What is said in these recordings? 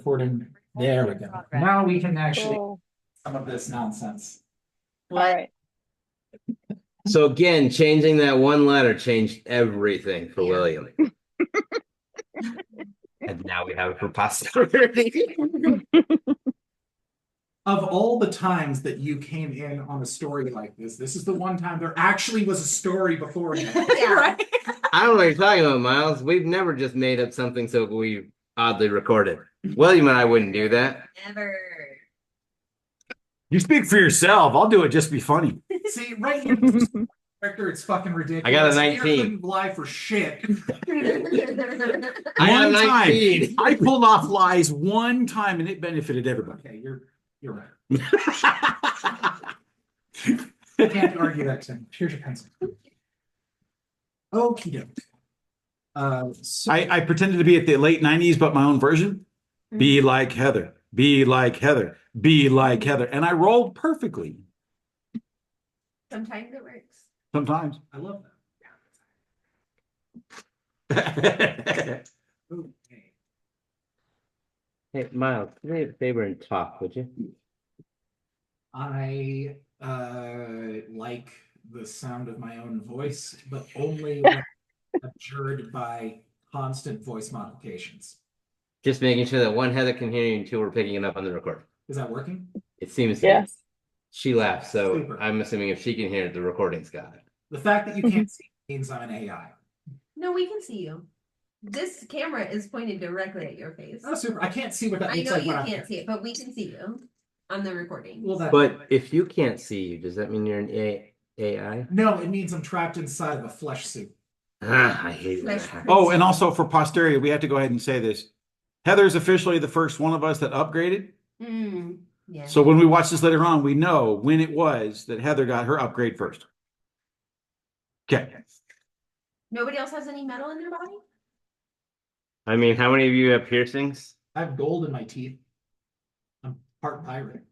recording. There we go. Now we can actually Cool. some of this nonsense. All right. So again, changing that one letter changed everything for William. And now we have it for posterity. Of all the times that you came in on a story like this is the one time there actually was a story beforehand. Yeah. Right. I don't know what you're talking about, Miles. We've never just made up something so we oddly recorded. William and I wouldn't do that. Never. You speak for yourself. I'll do it just to be funny. See, right here, Victor, it's fucking ridiculous. I got a Here 19. couldn't lie for shit. I got One time, 19. I pulled off lies one time and it benefited everybody. Okay, you're right. Can't argue that, Tim. Here's your pencil. Okie doke. So I pretended to be at the late 90s, but my own version. Be like Heather. Be like Heather. Be like Heather. And I rolled perfectly. Sometimes it works. Sometimes. I love Hey, that. Okay. Miles, do me a favor and talk, would you? I like the sound of my own voice, but only when abjured by constant voice modifications. Just making sure that one, Heather can hear you, and two, we're picking it up on the record. Is that working? It seems to Yes. She laughed, so Super. I'm assuming if she can hear it, the recording's got it. The fact that you can't see means I'm an AI. No, we can see you. This camera is pointed directly at your face. Oh, super. I can't see what that I looks know like you when I'm- can't see it, but we can see you on the recording. Well, that, But if you can't see you, does that mean you're an AI? no, it means I'm trapped inside of a flesh suit. Ah, I hate when that happens. Oh, and also for posterity, we have to go ahead and say this. Heather's officially the first one of us that upgraded. Yeah. So when we watch this later on, we know when it was that Heather got her upgrade first. Okay. Nobody else has any metal in their body? I mean, how many of you have piercings? I have gold in my teeth. I'm part pirate.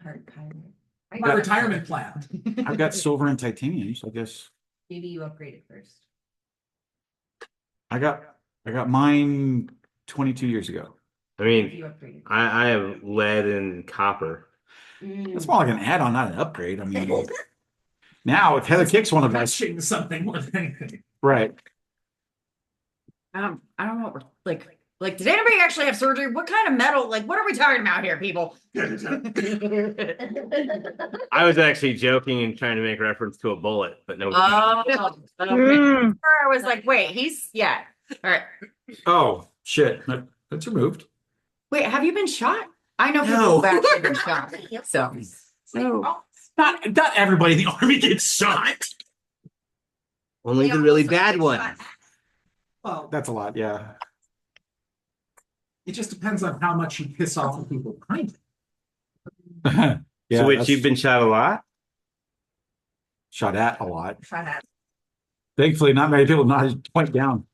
Hard pirate. My retirement plan. I've got silver and titanium, so I guess Maybe you upgraded first. I got mine 22 years ago. I mean, You upgraded. I have lead and copper. That's more like an add-on, not an upgrade. I mean, now if Heather kicks one of us, Matching something more than anything. right? I don't know what we're like. Did anybody actually have surgery? What kind of metal? Like, what are we talking about here, people? I was actually joking and trying to make reference to a bullet, but no. Oh, okay. Mm. I was like, wait, yeah. All right. Oh shit, that's removed. Wait, have you been shot? I know people No. who've actually been shot. So, Not everybody in the army gets shot. Only the really bad ones. Well, That's a lot, yeah. it just depends on how much you piss off the people behind it. Yeah, So which that's you've been shot a lot? shot at a lot. Shut up. Thankfully, not many people know how to point down.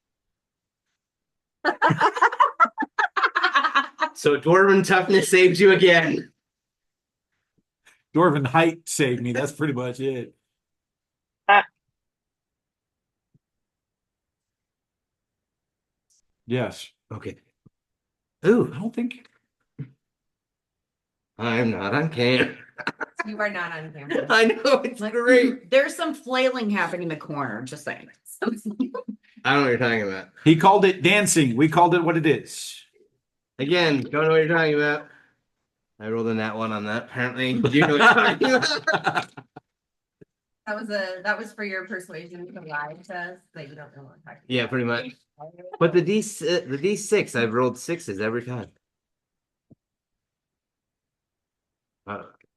So dwarven toughness saves you again. Dwarven height saved me. That's pretty much it. Yes. Okay. Ooh, I don't think. I'm not on cam. You are not on camera. I know, it's like, great. there's some flailing happening in the corner. Just saying. I don't know what you're talking about. He called it dancing. We called it what it is. Again, don't know what you're talking about. I rolled a nat one on that. Apparently, you know what you're talking about. That was for your persuasion to lie to us that you don't know what I'm talking Yeah, pretty much. But the D6, I've rolled sixes every time.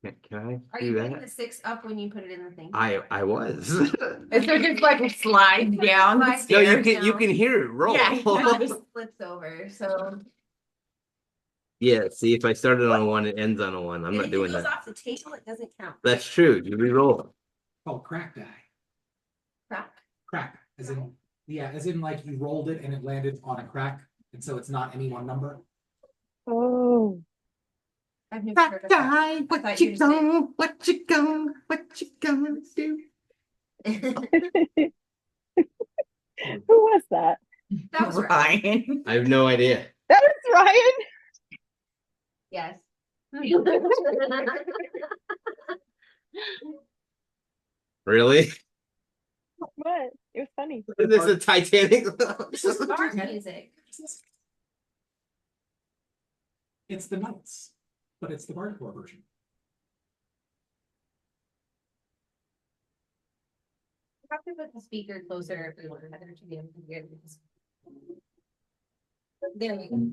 Can I Are do you putting that? the 6 up when you put it in the thing? I was. Is there just like a slide down the Slide No, stairs? you can hear it roll. Yeah. It just flips over. So Yeah, see, if I started on a one, it ends on a one. I'm if not it doing goes that. off the table, it doesn't count. That's true. You re-roll. Oh, crack die. Crap. Crack. As in like you rolled it and it landed on a crack, and so it's not any one number. Oh. I've never heard of that. What you gonna do? Who was that? That was right. Ryan. I have no idea. That was Ryan. Yes. Really? What? It was funny. This is Titanic. Bar music. It's the Knights, but it's the hardcore version. We have to put the speaker closer if we want Heather to be able to hear this. There we go.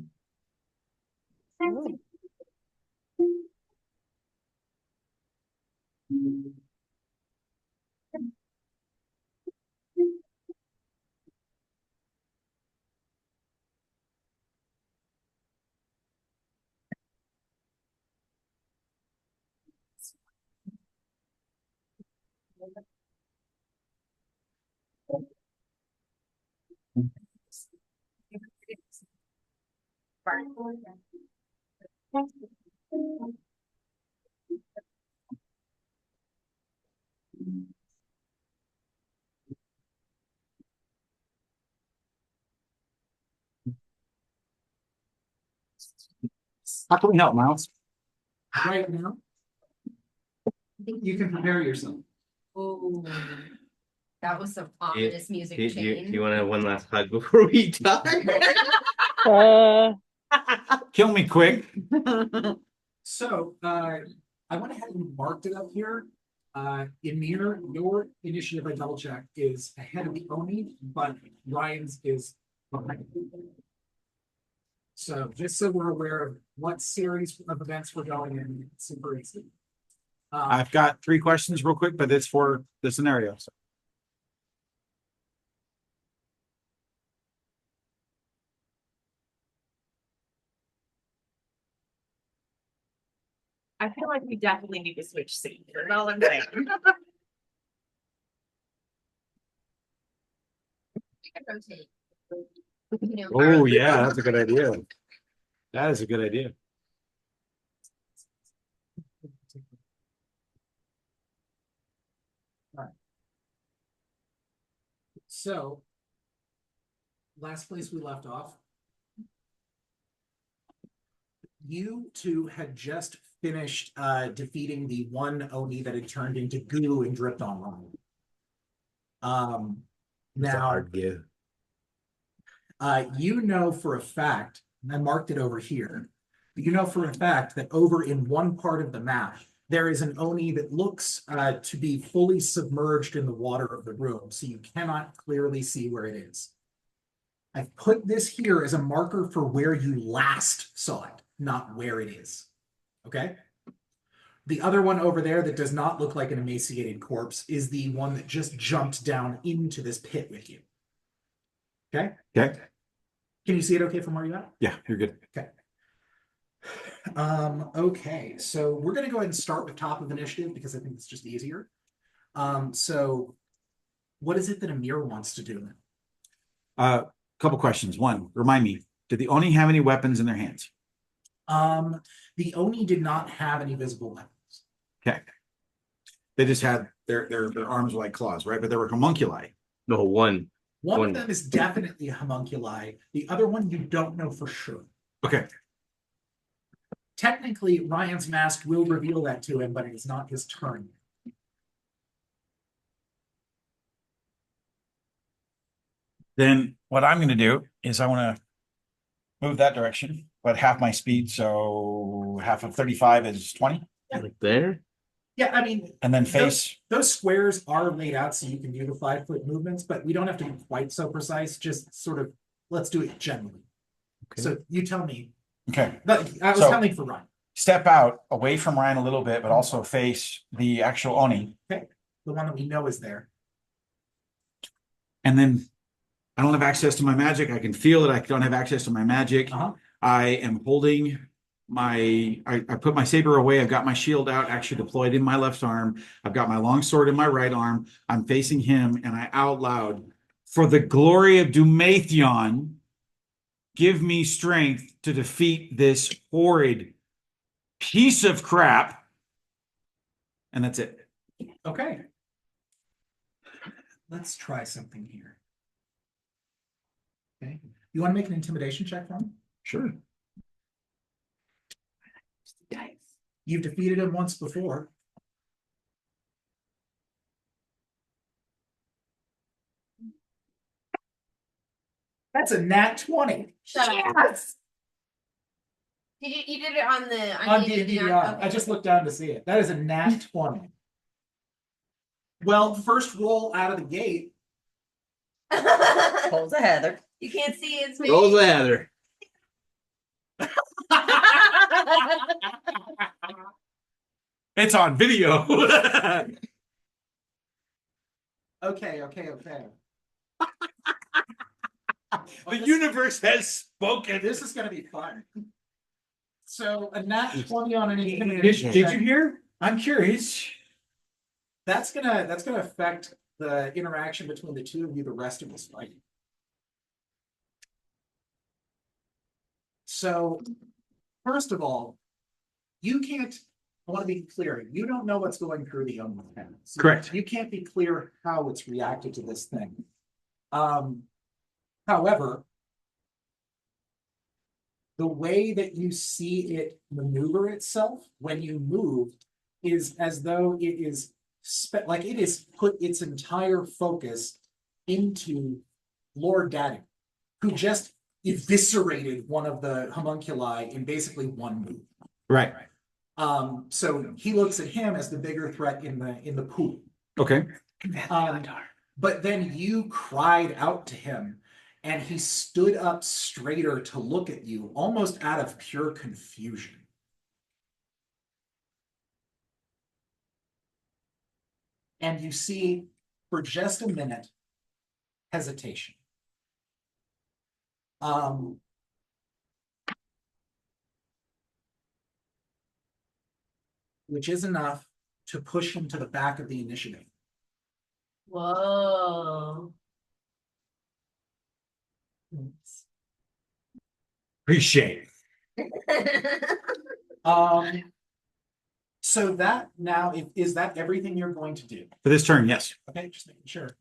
How can we help, Miles? Right now, you can prepare yourself. Ooh. That was some ominous music Do you chain. want to have one last hug before we die? Uh, Kill me quick. So, I went ahead and marked it up here. Emir, your initiative, I double checked, is ahead of the Oni, but Ryan's is behind. So just so we're aware of what series of events we're going in, it's super easy. I've got 3 questions real quick, but it's for the scenario. So. I feel like we definitely need to switch seats. That's all I'm saying. Rotate. You know, Oh yeah, that's a good idea. That is a good idea. So, last place we left off, you two had just finished defeating the one Oni that had turned into goo and dripped on Ryan. It's a Now, hard give. you know for a fact, and I marked it over here, but you know for a fact that over in one part of the map, there is an Oni that looks to be fully submerged in the water of the room, so you cannot clearly see where it is. I've put this here as a marker for where you last saw it, not where it is. Okay? The other one over there that does not look like an emaciated corpse is the one that just jumped down into this pit with you. Okay? Okay. Can you see it okay from where you're at? Yeah, you're good. Okay. Okay, so we're gonna go ahead and start with top of initiative because I think it's just easier. So what is it that Amir wants to do? Couple questions. One, remind me, did the Oni have any weapons in their hands? The Oni did not have any visible weapons. Okay. They just had their arms were like claws, right? But there were homunculi. No, one. One One. of them is definitely a homunculi. The other one you don't know for sure. Okay. Technically, Ryan's mask will reveal that to him, but it is not his turn. Then what I'm going to do is I want to move that direction, but half my speed. So half of 35 is 20. Like there? Yeah, I mean, And then face. those squares are laid out so you can do the 5-foot movements, but we don't have to be quite so precise. Just sort of, let's do it generally. Okay. So you tell me. Okay. But I was So- counting for Ryan. Step out away from Ryan a little bit, but also face the actual Oni. The one that we know is there. And then I don't have access to my magic. I can feel that I don't have access to my magic. Uh-huh. I am holding I put my saber away. I've got my shield out, actually deployed in my left arm. I've got my long sword in my right arm. I'm facing him, and I out loud, for the glory of Dumathion, give me strength to defeat this horrid piece of crap. And that's it. Okay. Let's try something here. Okay. You want to make an intimidation check for me? Sure. You've defeated him once before. That's a nat 20. Shut up. Yes! You did it on the On D&D, D&D, okay. I just looked down to see it. That is a nat 20. Well, first roll out of the gate. Pulls a Heather. You can't see his face. Rolls a Heather. It's on video. Okay. The universe has spoken. This is gonna be fun. So a nat 20 on an Did, intimidation did check. you hear? I'm curious. That's gonna affect the interaction between the two of you the rest of this fight. So, first of all, you can't. I want to be clear. You don't know what's going through the young man. So Correct. You can't be clear how it's reacted to this thing. However, the way that you see it maneuver itself when you move is as though it is like it is put its entire focus into Lord Daddy, who just eviscerated one of the homunculi in basically one move. Right. So he looks at him as the bigger threat in the pool. Okay. But then you cried out to him, and he stood up straighter to look at you, almost out of pure confusion. And you see, for just a minute, hesitation. Which is enough to push him to the back of the initiative. Whoa. Appreciate it. So that now, is that everything you're going to do? For this turn, yes. Okay, just making sure.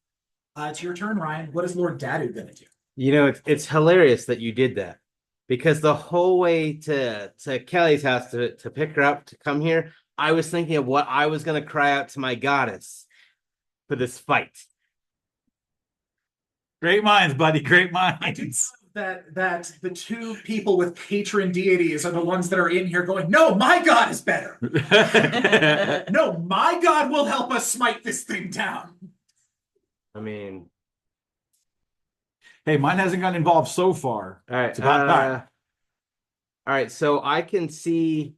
It's your turn, Ryan. What is Lord Dadu gonna do? You know, it's hilarious that you did that, because the whole way to Kelly's house to pick her up to come here, I was thinking of what I was gonna cry out to my goddess for this fight. Great minds, buddy. Great I do minds. know that the two people with patron deities are the ones that are in here going, no, my God is better. No, my God will help us smite this thing down. I mean, Hey, mine hasn't gotten involved so far. all right. It's about time. All right, so I can see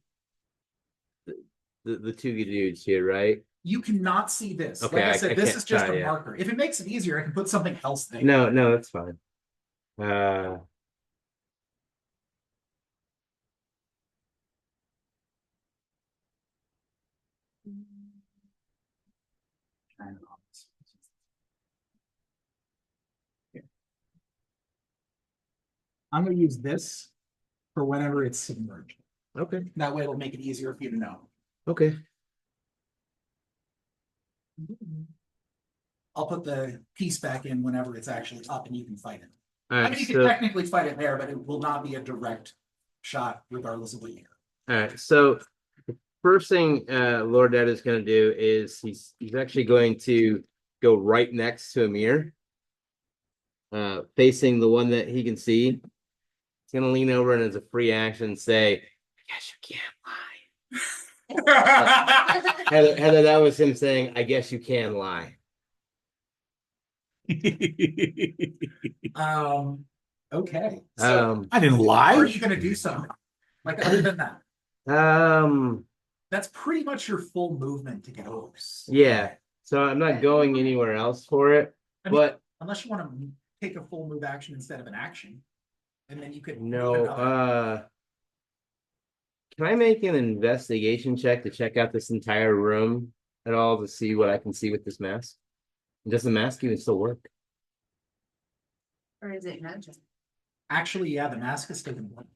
the two dudes here, right? You cannot see this. Okay, Like I said, I this can't is just try, a yeah. marker. If it makes it easier, I can put something else there. No, that's fine. I'm going to use this for whenever it's submerged. Okay. That way it'll make it easier for you to know. Okay. I'll put the piece back in whenever it's actually up and you can fight it. All I right. mean, you can So, technically fight it there, but it will not be a direct shot regardless of what you hear. all right. So the first thing Lord Dad is going to do is he's actually going to go right next to Amir, facing the one that he can see. He's going to lean over and as a free action say, "I guess you can't lie." Heather, that was him saying, "I guess you can lie." Okay. So I didn't how are lie. you gonna do something? Like other than that? That's pretty much your full movement to get over. Yeah. So I'm not going anywhere else for it, I mean, but unless you want to take a full move action instead of an action. And then you could move no. another. Can I make an investigation check to check out this entire room at all to see what I can see with this mask? Does the mask even still work? Or is it magic? Actually, yeah, the mask is still gonna work.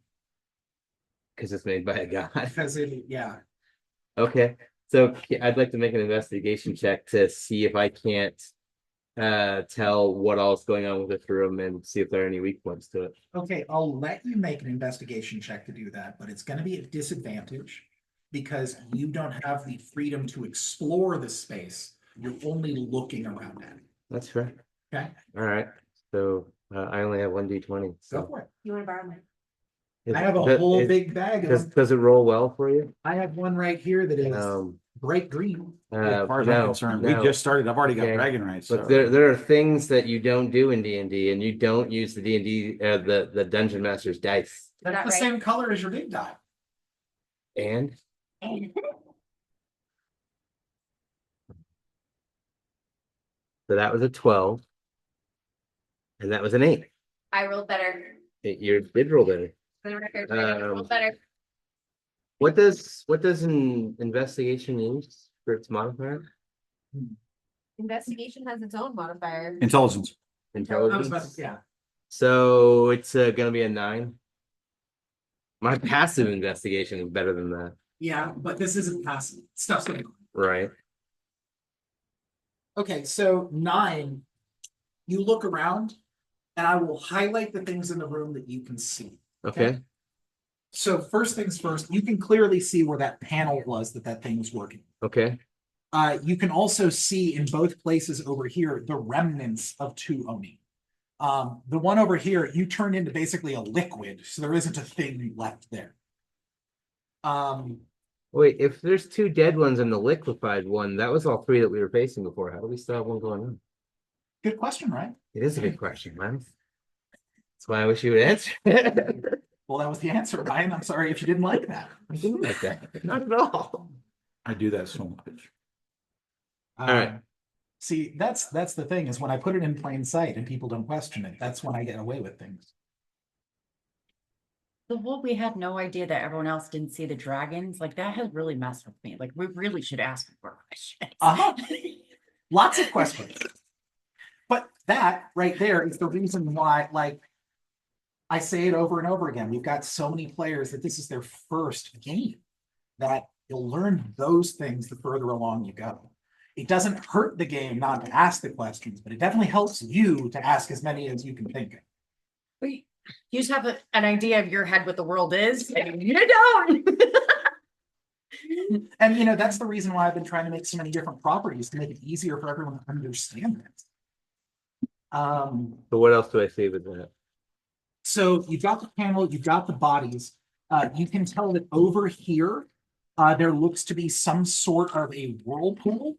Because it's made by a god. Because it, yeah. Okay. So I'd like to make an investigation check to see if I can't tell what all's going on with this room and see if there are any weak points to it. Okay, I'll let you make an investigation check to do that, but it's gonna be at disadvantage. because you don't have the freedom to explore the space. You're only looking around at it. That's fair. Okay, All right. So I only have one d20. go So for it. You wanna borrow mine? Is- I have a does- whole is- big bag of Does them. does it roll well for you? I have one right here that is Um, bright green. As far as I'm no, concerned, no. we just started. I've already got Okay. bragging rights. But So. there are things that you don't do in D&D, and you don't use the D&D the Dungeon Master's dice. That's Not the right. same color as your big die. And so that was a 12, and that was an 8. I rolled better. You did roll better. For the record, I rolled better. What does an investigation use for its modifier? Investigation has its own modifier. Intelligence. Intelligence. Yeah. So it's gonna be a 9. My passive investigation is better than that, Yeah, but this isn't passive. Stuff's going on. right? Okay, so 9, you look around and I will highlight the things in the room that you can see. Okay. So first things first, you can clearly see where that panel was that thing was working. Okay. You can also see in both places over here the remnants of 2 Oni. The one over here, you turned into basically a liquid, so there isn't a thing left there. Wait, if there's 2 dead ones and the liquefied one, that was all 3 that we were facing before. How do we still have one going on? Good question, right? It is a good question, man. That's why I wish you would answer it. Well, that was the answer, Ryan. I'm sorry if you didn't like that. I didn't like that. Not at all. I do that so much. All right. See, that's the thing is when I put it in plain sight and people don't question it, that's when I get away with things. The whole we had no idea that everyone else didn't see the dragons, like that has really messed with me. Like we really should ask more questions. Uh-huh. Lots of questions. But that right there is the reason why, like, I say it over and over again. We've got so many players that this is their first game, that you'll learn those things the further along you go. It doesn't hurt the game not to ask the questions, but it definitely helps you to ask as many as you can think of. Wait, you just have an idea of your head what the world is, and you don't. And you know, that's the reason why I've been trying to make so many different properties to make it easier for everyone to understand it. So what else do I say with that? So you've got the panel, you've got the bodies. You can tell that over here, there looks to be some sort of a whirlpool.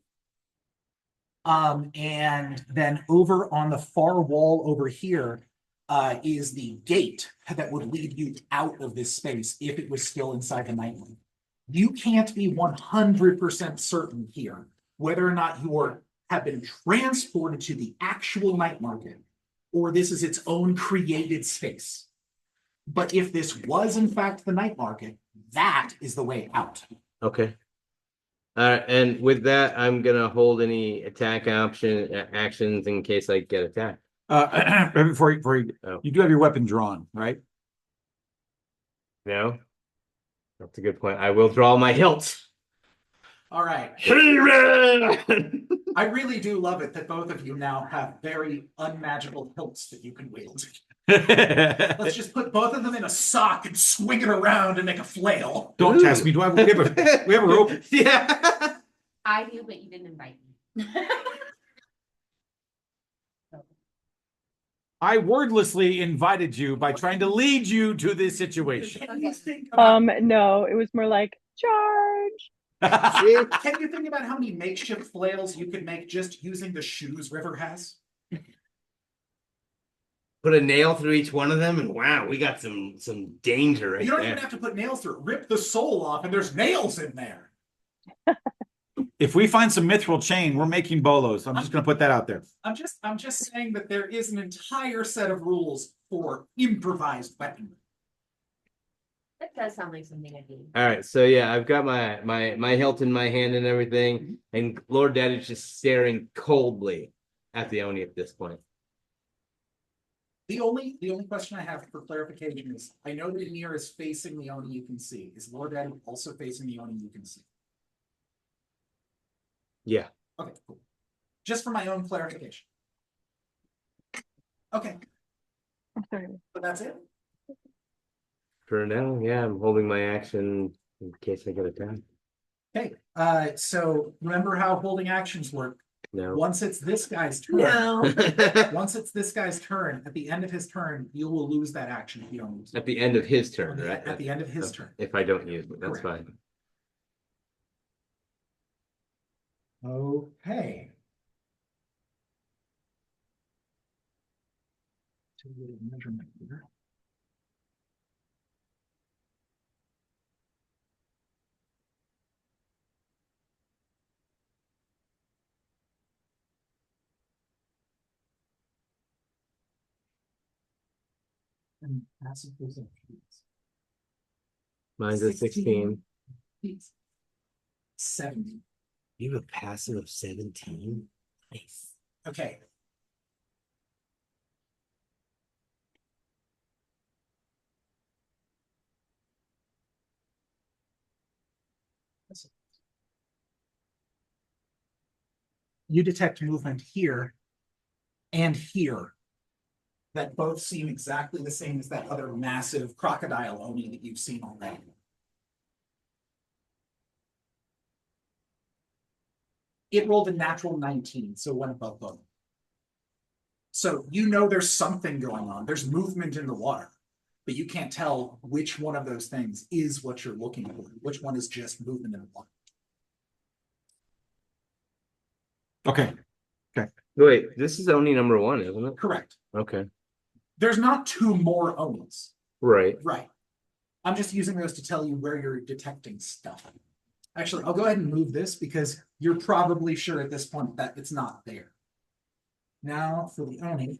And then over on the far wall over here, is the gate that would lead you out of this space if it was still inside the nightlight. You can't be 100% certain here whether or not you have been transported to the actual night market or this is its own created space. But if this was in fact the night market, that is the way out. Okay. And with that, I'm gonna hold any attack actions in case I get attacked. Before you, Oh. you do have your weapon drawn, right? No? That's a good point. I will draw my hilt. All right. He-Man! I really do love it that both of you now have very unmagical hilts that you can wield. Let's just put both of them in a sock and swing it around and make a flail. Don't test me. Do I have, we have a rope? Yeah. I do, but you didn't invite me. I wordlessly invited you by trying to lead you to this situation. Can you think about, No, it was more like charge. can you think about how many makeshift flails you could make just using the shoes River has? Put a nail through each one of them, and wow, we got some danger right You don't there. even have to put nails through it. Rip the sole off and there's nails in there. If we find some mithril chain, we're making bolos. I'm just going to put that out there. I'm just saying that there is an entire set of rules for improvised weaponry. That does sound like something I do. All right, so yeah, I've got my hilt in my hand and everything, and Lord Daddy's just staring coldly at the Oni at this point. The only question I have for clarification is, I know that Emir is facing the Oni you can see. Is Lord Daddy also facing the Oni you can see? Yeah. Okay, cool. Just for my own clarification. Okay, I'm sorry. but that's it. For now, yeah, I'm holding my action In case I get attacked. Okay, so remember how holding actions work. No. Once it's this guy's turn, once it's this guy's turn, at the end of his turn, you will lose that action if you don't use it. At the end of his turn, At right? the end of his turn. If I don't use it, that's Correct. fine. Okay. Do a little measurement here. And passive perception. Mine's a 16. 70. You have a passive of 17? Nice. Okay. You detect movement here and here that both seem exactly the same as that other massive crocodile Oni that you've seen already. It rolled a natural 19, so it went above both. So you know there's something going on. There's movement in the water, but you can't tell which one of those things is what you're looking for. Which one is just movement in the water. Okay. Wait, this is only number 1, isn't it? Correct. Okay. There's not 2 more Onis. Right. Right. I'm just using those to tell you where you're detecting stuff. Actually, I'll go ahead and move this because you're probably sure at this point that it's not there. Now for the Oni.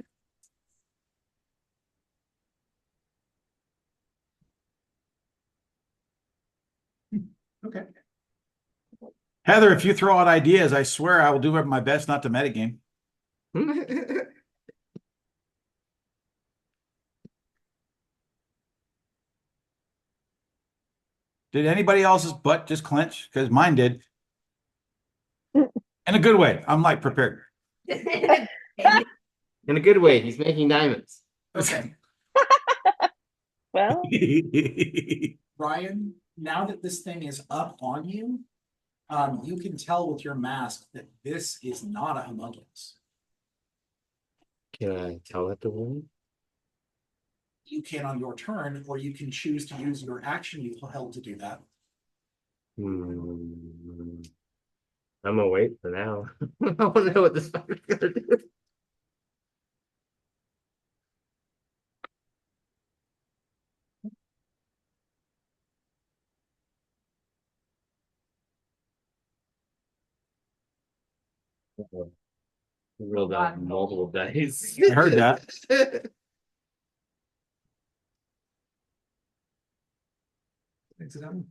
Okay. Heather, if you throw out ideas, I swear I will do my best not to metagame. Did anybody else's butt just clench? Because mine did. In a good way. I'm like prepared. In a good way, he's making diamonds. Okay. Well, Ryan, now that this thing is up on you, you can tell with your mask that this is not a homunculus. Can I tell that to woman? You can on your turn, or you can choose to use your action you held to do that. I'm gonna wait for now. I want to know what this fucker's gonna do. Rolled out multiple dice. I heard that. Thanks, Adam.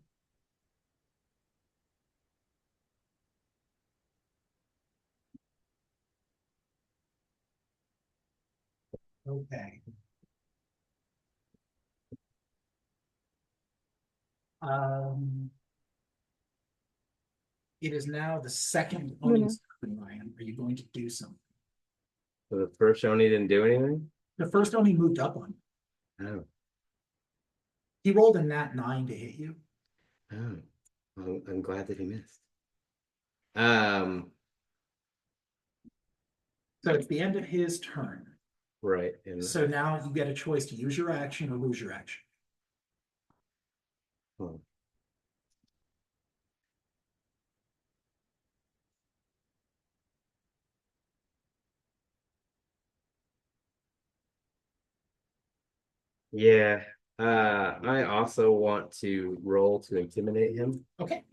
Okay. It is now the second Oni's turn, Ryan. Are you going to do something? So the first Oni didn't do anything? The first Oni moved up on you. Oh. He rolled a nat 9 to hit you. Oh. Well, I'm glad that he missed. So it's the end of his turn. Right. And So now you get a choice to use your action or lose your action. oh. Yeah. I also want to roll to intimidate him. Okay.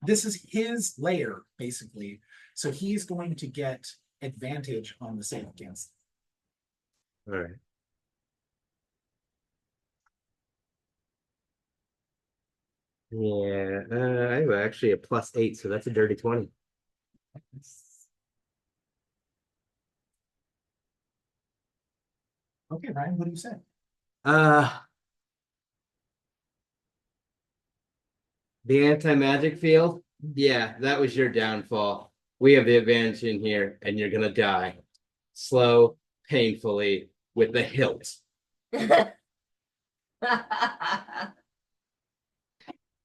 This is his lair, basically. So he's going to get advantage on the save against. All right. Yeah, I have actually a +8, so that's a dirty 20. Okay, Ryan, what do you say? The anti-magic field? Yeah, that was your downfall. We have the advantage in here, and you're gonna die. Slow, painfully, with the hilt.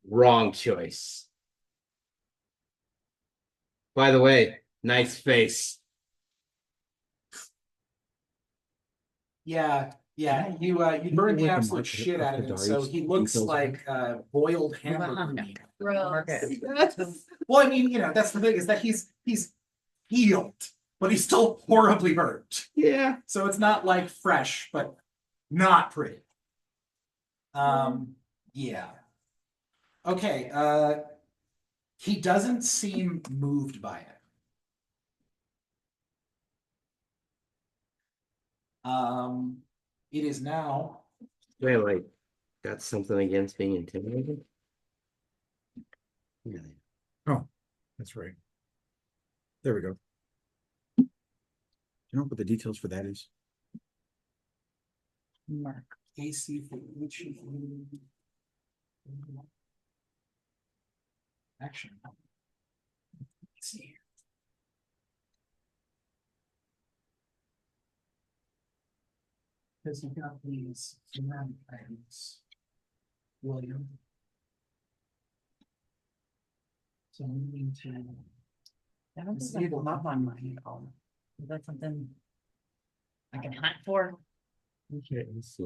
Wrong choice. By the way, nice face. Yeah, you burned the With the absolute mark shit of out of him, so Hidari's he looks details. like boiled hamburger Wow. meat. Gross. Well, I mean, that's the thing is that he's healed, but he's still horribly burnt. Yeah. So it's not like fresh, but not pretty. Yeah. Okay, he doesn't seem moved by it. It is now. Wait, got something against being intimidated? Yeah. Oh, that's right. There we go. Do you know what the details for that is? Mark. AC for each of you. Action. Let's see here. Because you've got these ceramic items. William. So we need to. I don't It's think able- that's not on mine at all. Is that something I can hunt for? Okay, let's see.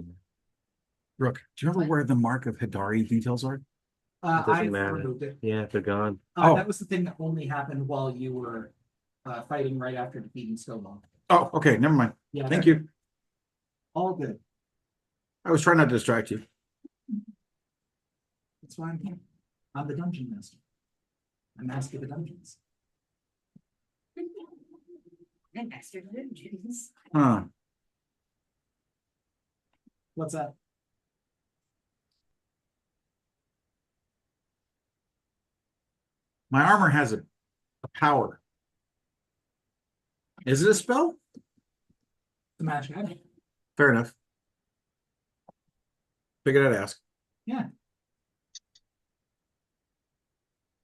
Brooke, do you remember where the mark of Hidari details are? Doesn't I matter. removed it. Yeah, they're gone. Oh. That was the thing that only happened while you were fighting right after defeating Stonewall. Oh, okay, never mind. Yeah. Thank you. All good. I was trying not to distract you. That's why I'm here. I'm the dungeon master. I master the dungeons. And extra dungeons. Huh. What's that? My armor has a power. Is it a spell? The magic item. Fair enough. Figured I'd ask.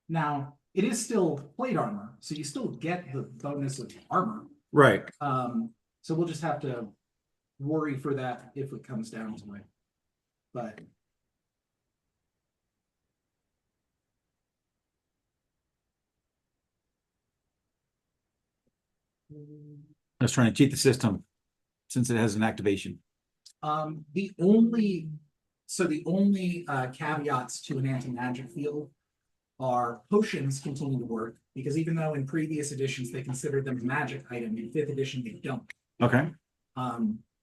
Now, it is still plate armor, so you still get the bonus of armor. Right. So we'll just have to worry for that if it comes down to it. But I was trying to cheat the system since it has an activation. the only caveats to an anti-magic field are potions continue to work, because even though in previous editions they considered them a magic item, in 5th edition they don't. Okay,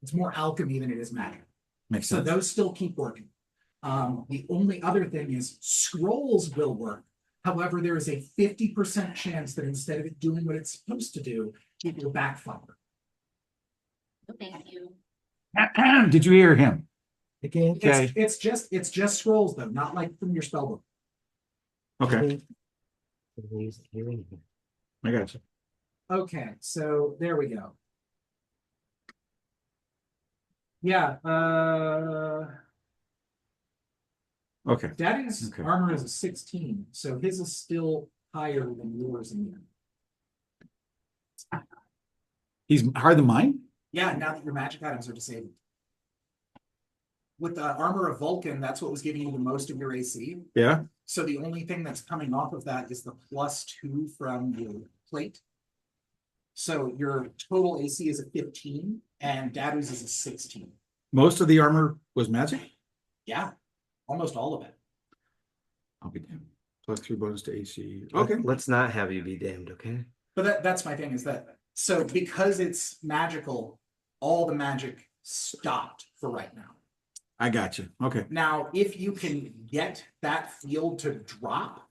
It's more alchemy than it is magic. makes So sense. those still keep working. The only other thing is scrolls will work. However, there is a 50% chance that instead of it doing what it's supposed to do, it will backfire. Thank you. Did you hear him? Again. Okay. It's just scrolls though, not like from your spellbook. Okay, I got you. Okay, so there we go. Yeah, Okay, Daddy's Okay. armor is a 16, so his is still higher than yours in there. he's higher than mine? Yeah, now that your magic items are disabled. With the armor of Vulcan, that's what was giving you the most of your AC. Yeah, So the only thing that's coming off of that is the +2 from your plate. So your total AC is a 15 and Dadu's is a 16. most of the armor was magic? Yeah, almost all of it. I'll be damned. +3 bonus to AC. Okay. Okay, Let's not have you be damned, okay? But that's my thing is that, so because it's magical, all the magic stopped for right now. I got you. Okay, Now, if you can get that field to drop,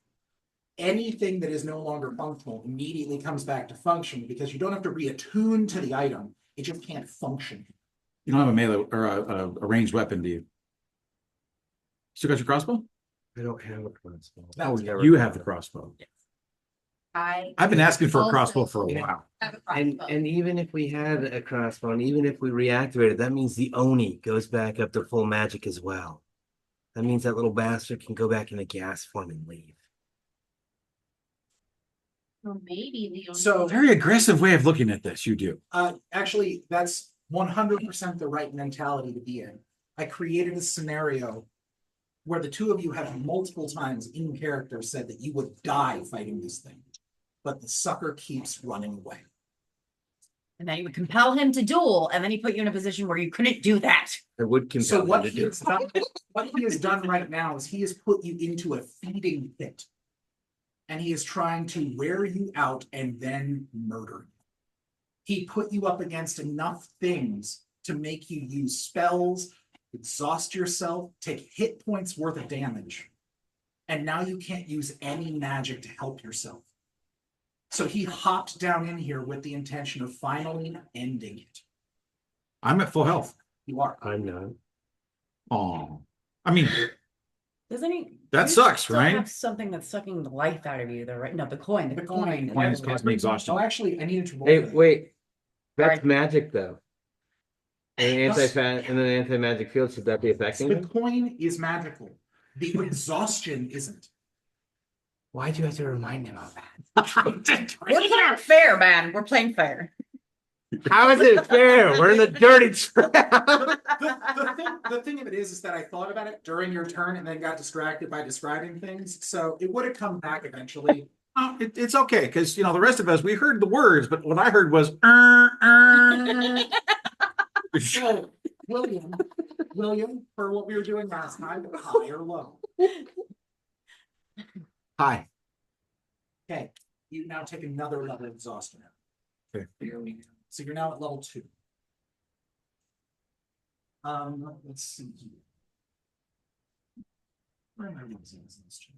anything that is no longer functional immediately comes back to function because you don't have to reattune to the item. It just can't function. you don't have a melee or a ranged weapon, do you? Still got your crossbow? I don't have a crossbow. That was You have the crossbow. I've been asking for a Also- crossbow for a while. And even if we had a crossbow, and even if we reactivated, that means the Oni goes back up to full magic as well. That means that little bastard can go back in the gas form and leave. Well, maybe the only. So, Very aggressive way of looking at this, you do. actually, that's 100% the right mentality to be in. I created a scenario where the two of you have multiple times in character said that you would die fighting this thing. But the sucker keeps running away. And then you would compel him to duel, and then he put you in a position where you couldn't do that. I would compel So him what to he do has done, what he has done right now is he has put you into a feeding pit. And he is trying to wear you out and then murder you. He put you up against enough things to make you use spells, exhaust yourself, take hit points worth of damage. And now you can't use any magic to help yourself. So he hopped down in here with the intention of finally ending it. I'm at full health. You are. I'm not. Oh, I mean, Doesn't he? That you sucks, still right? have something that's sucking the life out of you, though, right? No, the coin. The coin. Coin is causing me exhaustion. Oh, actually, I needed to roll. Hey, that. wait. That's Alright. magic though. And an anti-magic field, should that be affecting The him? coin is magical. The exhaustion isn't. Why'd you have to remind him of that? We're playing fair, man. We're playing fair. How is it fair? We're in the dirty trap. The thing of it is that I thought about it during your turn and then got distracted by describing things. So it would have come back eventually. Oh, it's okay, because you know the rest of us, we heard the words, but what I heard was So, William, for what we were doing last time, high or low? Hi. Okay, you now take another level of exhaustion. Okay. Here we go. So you're now at level 2. Let's see here. Where am I losing exhaustion?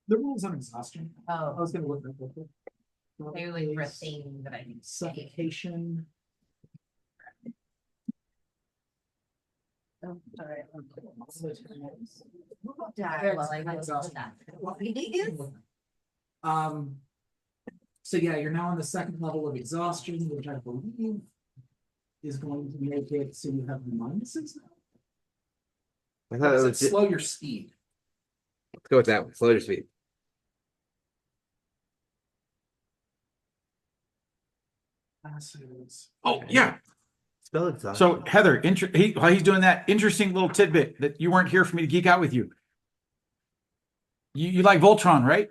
The rules on exhaustion. I Oh, was gonna look at that. they were like for a thing that I need to say. Suffocation. Oh, sorry. So yeah, you're now on the second level of exhaustion, which I believe is going to make it so you have minuses now. I Or thought it does it was just, slow your speed? let's go with that one. Slow your speed. Oh, yeah. Spell exhaustion. So Heather, while he's doing that, interesting little tidbit that you weren't here for me to geek out with you. You like Voltron, right?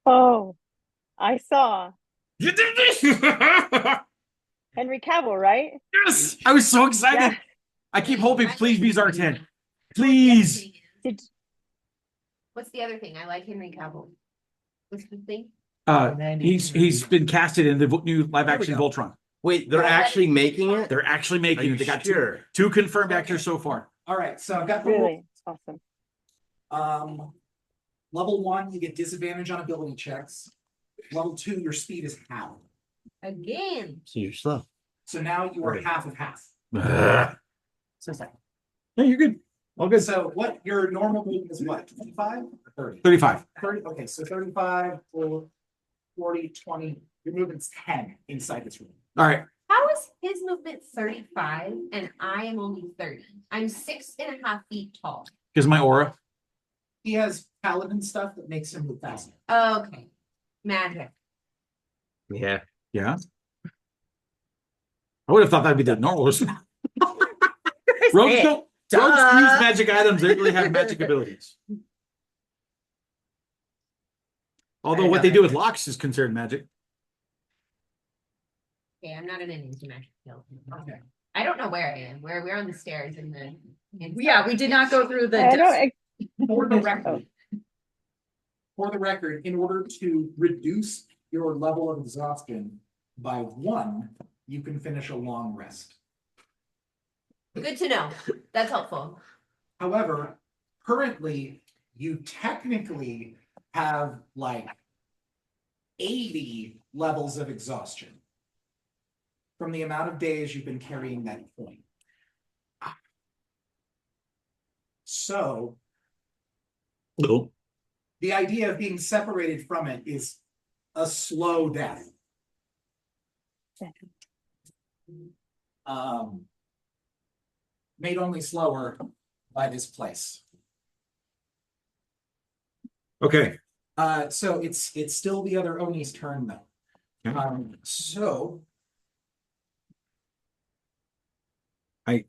Oh, I saw You did this! Yes! Henry Cavill, right? I was so excited. Yeah. I keep hoping, please be Zartan. Please. Did What's the other thing? I like Henry Cavill. What's the thing? He's been casted in the new live action There we Voltron. Wait, they're actually making it? They're actually Are making you it. They got sure? two confirmed actors so far. All right, so I've got the really awesome. level 1, you get disadvantage on ability checks. Level 2, your speed is half. Again. So you're slow. So now you are Right. half of half. Yeah, So sorry. you're good. All good. So what your normal movement is what, 25 or 30? 35. 30, okay, so 35 or 40, 20, your movement's 10 inside this room. All right. How is his movement 35 and I am only 30? I'm 6.5 feet tall. Here's my aura. He has paladin stuff that makes him move faster. Okay. Magic. Yeah. Yeah. I would have thought that'd be the normal. Rogues don't use magic items. They really have magic abilities. Although what they do with locks is considered magic. Okay, I'm not an into magic skill. Okay. I don't know where I am. We're on the stairs in the. Yeah, we did not go through the. I don't. For the record, in order to reduce your level of exhaustion by 1, you can finish a long rest. Good to know. That's helpful. However, currently, you technically have like 80 levels of exhaustion from the amount of days you've been carrying that point. So No. the idea of being separated from it is a slow death. Made only slower by this place. Okay. So it's still the other Oni's turn though. So I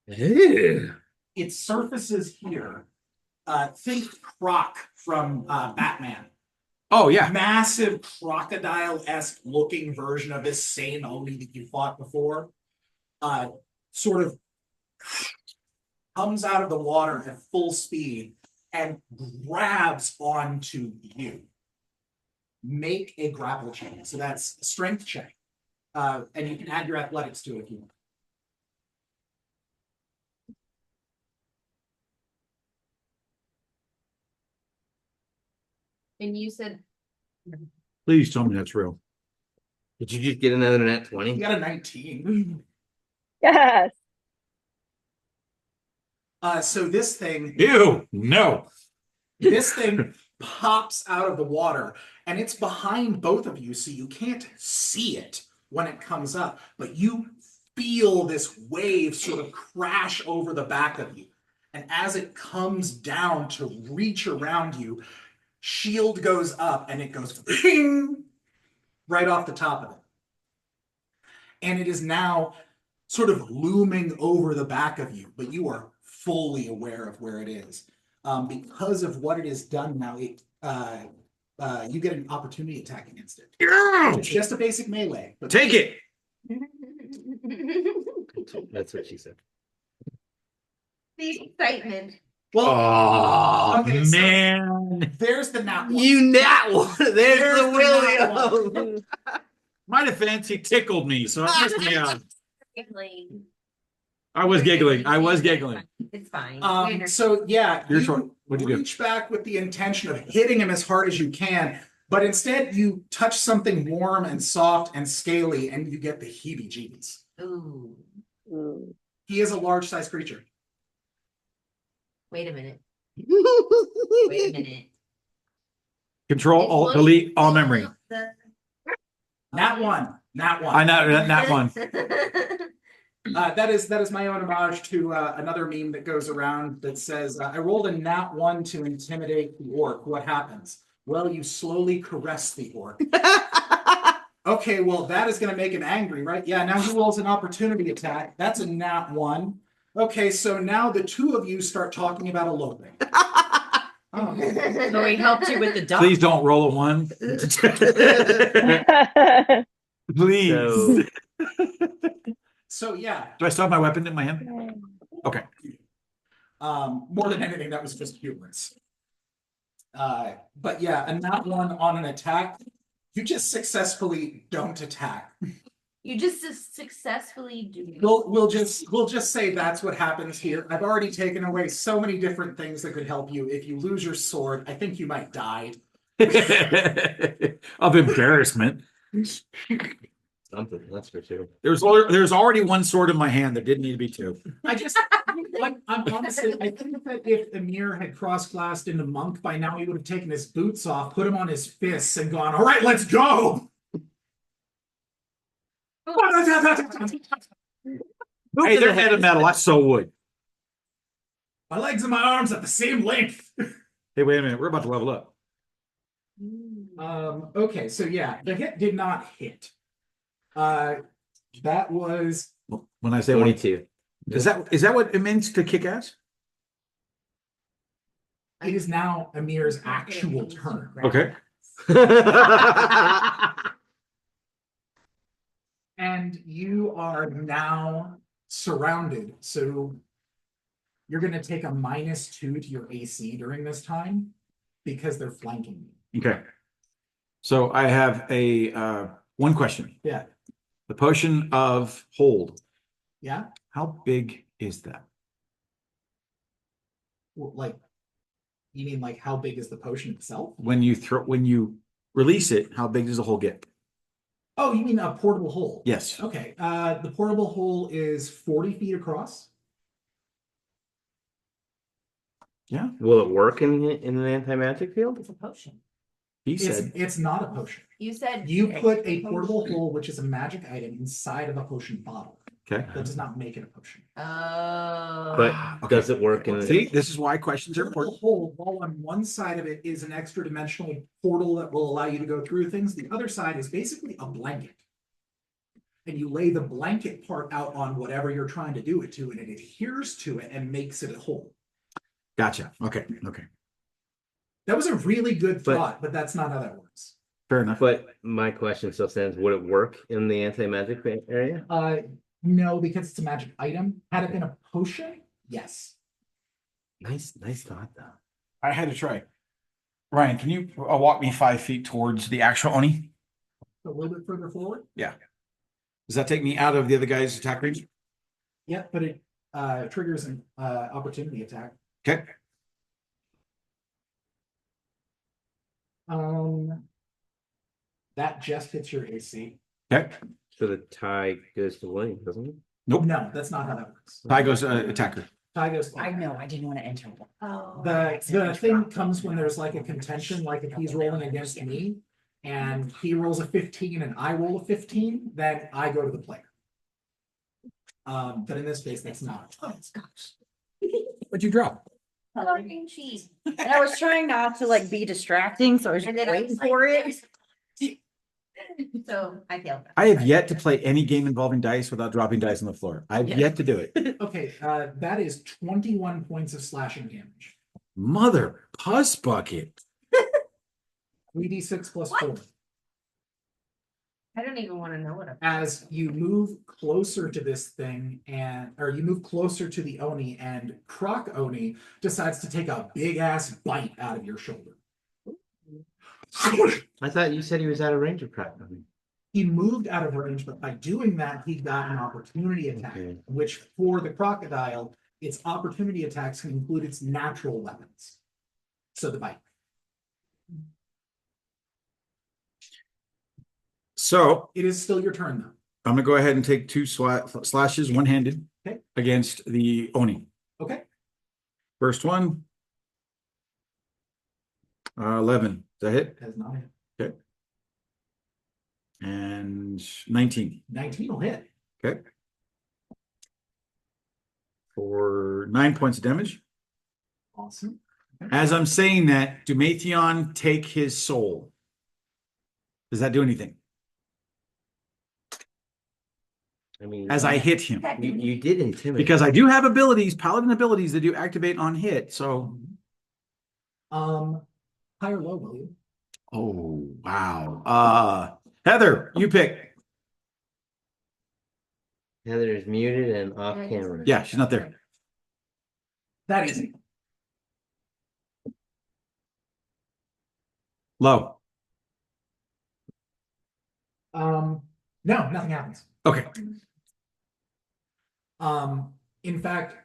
Ew. it surfaces here. Think Croc from Batman. oh yeah. Massive crocodile-esque looking version of this same Oni that you fought before. Sort of comes out of the water at full speed and grabs onto you. Make a grapple check. So that's a strength check. And you can add your athletics to it if you want. And you said, Please tell me that's real. Did you just get another net You 20? got a 19. Yes. So this thing Ew, no. This thing pops out of the water and it's behind both of you, so you can't see it when it comes up, but you feel this wave sort of crash over the back of you. And as it comes down to reach around you, shield goes up and it goes ping right off the top of it. And it is now sort of looming over the back of you, but you are fully aware of where it is. Because of what it has done now, you get an opportunity attack against it. It's just a basic melee. But Take it. That's what she said. the excitement. Well, Oh okay, so- man. there's the nat one. You nat one. There's There's the the nat William. My defense, he tickled me, so I missed me out. Giggling. I was giggling. I was giggling. It's fine. We understand. So yeah, Here's what'd you do? reach back with the intention of hitting him as hard as you can, but instead you touch something warm and soft and scaly, and you get the heebie-jeebies. Ooh, Ooh. He is a large-sized creature. wait a minute. Wait a minute. Control, It's alt, looking delete, all memory. up the- Nat one. I know that one. That is my own homage to another meme that goes around that says, I rolled a nat one to intimidate the orc. What happens? Well, you slowly caress the orc. Okay, well, that is going to make him angry, right? Yeah, now he rolls an opportunity attack. That's a nat one. Okay, so now the two of you start talking about eloping. Oh. So he helped you with the duck. Please don't roll a one. Please. So- So yeah, Do I still have my weapon in my hand? Okay. more than anything, that was just humorous. But yeah, a nat one on an attack, you just successfully don't attack. You just successfully do. We'll just say that's what happens here. I've already taken away so many different things that could help you. If you lose your sword, I think you might die. Of embarrassment. Something, that's for sure. There's already one sword in my hand. There didn't need to be two. I just, I'm honestly, I think that if Emir had cross-classed into monk by now, he would have taken his boots off, put him on his fists, and gone, all right, let's go. Hey, they're made of metal. I so would. My legs and my arms at the same length. Hey, wait a minute. We're about to level up. Okay, so yeah, the hit did not hit. That was When I say one, 22. is that what it means to kick ass? it is now Emir's actual turn. Okay. And you are now surrounded. So you're going to take a -2 to your AC during this time because they're flanking you. Okay. So I have a one question. Yeah. The potion of hold. Yeah. How big is that? Well, like, you mean like how big is the potion itself? When you release it, how big does the hole get? Oh, you mean a portable hole? Yes. Okay. The portable hole is 40 feet across. Yeah. Will it work in an anti-magic field? It's a potion. He said. It's not a potion. You said You put a portable hole, which is a magic item, inside of a potion bottle. Okay. That does not make it a potion. Oh. But okay. does it work in See, this is why questions are The important. hole, while on one side of it is an extra dimensional portal that will allow you to go through things, the other side is basically a blanket. And you lay the blanket part out on whatever you're trying to do it to, and it adheres to it and makes it a hole. Gotcha. Okay. Okay. That was a really good But- thought, but that's not how that works. Fair enough. But my question still stands, would it work in the anti-magic area? No, because it's a magic item. Had it been a potion, yes. Nice thought though. I had to try. Ryan, can you walk me 5 feet towards the actual Oni? A little bit further forward. Does that take me out of the other guy's attack range? Yeah, but it triggers an opportunity attack. Okay. That just hits your AC. Okay. So the tie goes to William, doesn't it? Nope. No, that's not how that works. Ty goes attacker. Tie goes. I know, I didn't want to enter. Oh. The thing comes when there's like a contention, like if he's rolling against me and he rolls a 15 and I roll a 15, then I go to the player. But in this case, that's not. What'd you drop? Coloring sheet. And I was trying not to like be distracting, so I was And just then I waiting was like, for it. So I failed. I have yet to play any game involving dice without dropping dice on the floor. I've Yeah. yet to do it. Okay, that is 21 points of slashing damage. Mother puss bucket. 3d6 plus 4. I don't even want to know what I'm. As you move closer to this thing or you move closer to the Oni, and Croc Oni decides to take a big ass bite out of your shoulder. I thought you said he was out of range of practice. He moved out of range, but by doing that, he got an opportunity attack, Okay. which for the crocodile, its opportunity attacks can include its natural weapons. So the bite. So It is still your turn, though. I'm gonna go ahead and take 2 slashes one-handed Okay. against the Oni. Okay. First one. 11. Does that hit? Has not hit. And 19. 19 will hit. Okay. For 9 points of damage. Awesome. As I'm saying that, do Matheon take his soul? Does that do anything? I mean, As I hit him. you did intimidate. Because I do have abilities, paladin abilities that do activate on hit. So, High or low, will you? oh, wow. Heather, you pick. Heather is muted and off camera. Yeah, she's not there. That easy. Low. No, nothing happens. Okay. In fact,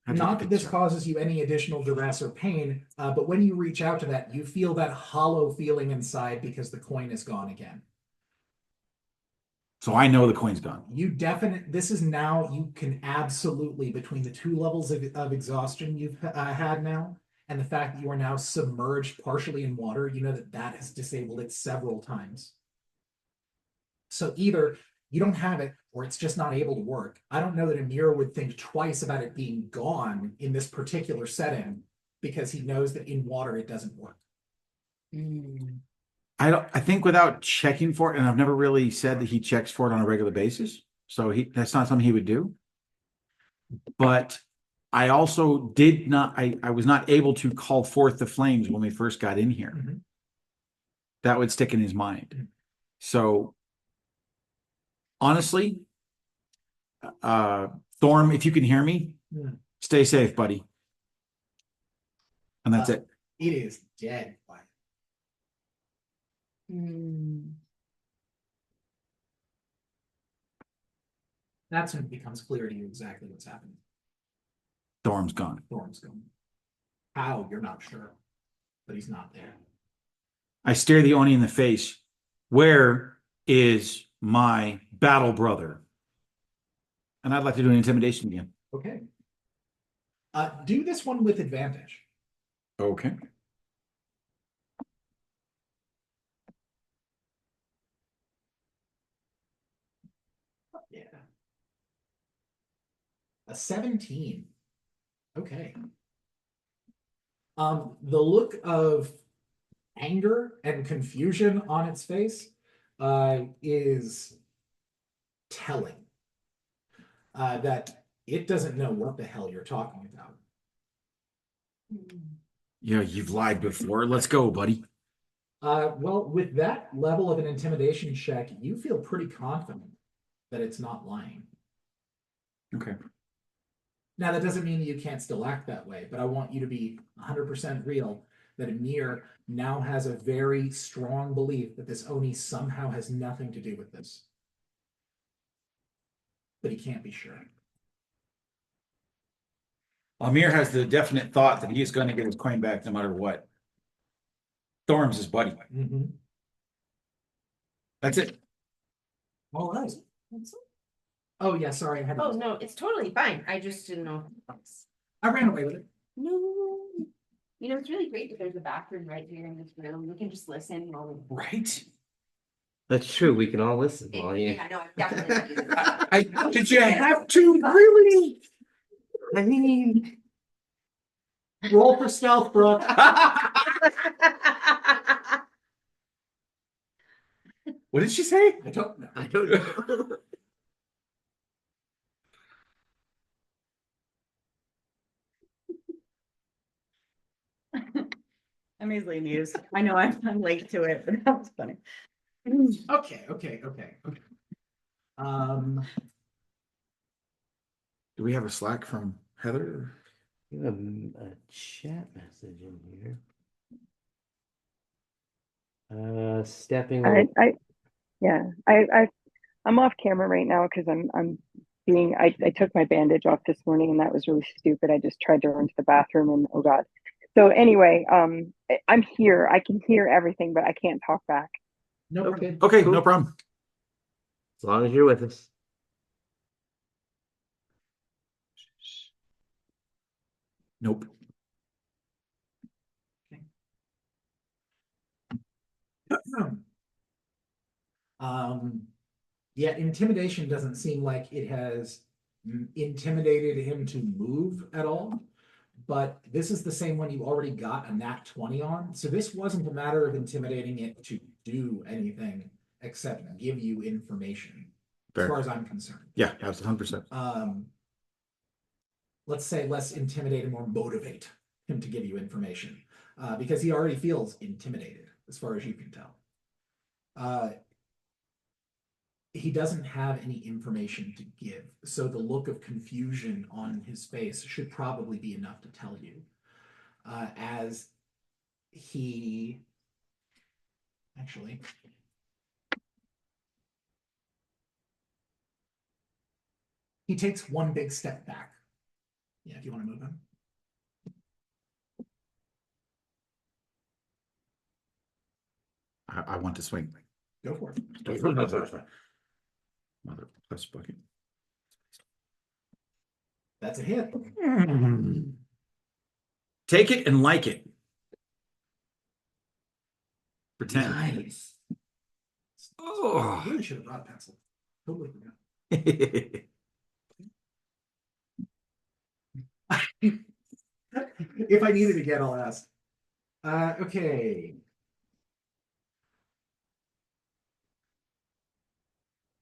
not that this causes you any additional duress or pain, but when you reach out to that, you feel that hollow feeling inside because the coin is gone again. So I know the coin's gone. This is now, you can absolutely, between the 2 levels of exhaustion you've had now, and the fact that you are now submerged partially in water, you know that has disabled it several times. So either you don't have it, or it's just not able to work. I don't know that Amir would think twice about it being gone in this particular setting, because he knows that in water it doesn't work. I think without checking for it, and I've never really said that he checks for it on a regular basis. So that's not something he would do. But I also I was not able to call forth the flames when we first got in here. Mhm. That would stick in his mind. So honestly, Thorm, if you can hear me, Yeah. stay safe, buddy. And that's it. It is dead. That's when it becomes clear to you exactly what's happening. Thorm's gone. Thorn's going. How, you're not sure, but he's not there. I stare the Oni in the face. Where is my battle brother? And I'd like to do an intimidation again. Okay. Do this one with advantage. Okay. Yeah. A 17. Okay. The look of anger and confusion on its face is telling that it doesn't know what the hell you're talking about. Yeah, you've lied before. Let's go, buddy. Well, with that level of an intimidation check, you feel pretty confident that it's not lying. Okay. Now, that doesn't mean that you can't still act that way, but I want you to be 100% real that Amir now has a very strong belief that this Oni somehow has nothing to do with this. But he can't be sure. Amir has the definite thought that he's going to get his coin back no matter what. Thorm's his buddy. That's it. All right. Oh, yeah, sorry. Oh, no, it's totally fine. I just didn't know. I ran away with it. No. You know, it's really great that there's a bathroom right here in this room. We can just listen while we. Right? That's true. We can all listen while you. Yeah, no, I definitely. Did you have to really? I mean, Roll for stealth, Brooke. What did she say? I don't know. I don't know. I'm easily amused. I know I'm late to it, but that was funny. Okay. Do we have a Slack from Heather? You have a chat message in here. Stepping. I'm off camera right now because I took my bandage off this morning and that was really stupid. I just tried to run to the bathroom and oh God. So anyway, I'm here. I can hear everything, but I can't talk back. No problem. Okay, Cool. no problem. As long as you're with us. Nope. Yeah, intimidation doesn't seem like it has intimidated him to move at all. But this is the same one you already got a nat 20 on. So this wasn't a matter of intimidating it to do anything except give you information, as Fair. far as I'm concerned. Yeah, that's 100%. Let's say less intimidate and more motivate him to give you information, because he already feels intimidated, as far as you can tell. He doesn't have any information to give, so the look of confusion on his face should probably be enough to tell you. As he actually. He takes one big step back. Yeah, if you want to move him. I want to swing. Go for it. Mother plus bucket. That's a hit. Take it and like it. Pretend. Nice. I Oh. really should have brought a pencil. Totally forgot. If I need it again, I'll ask. Okay.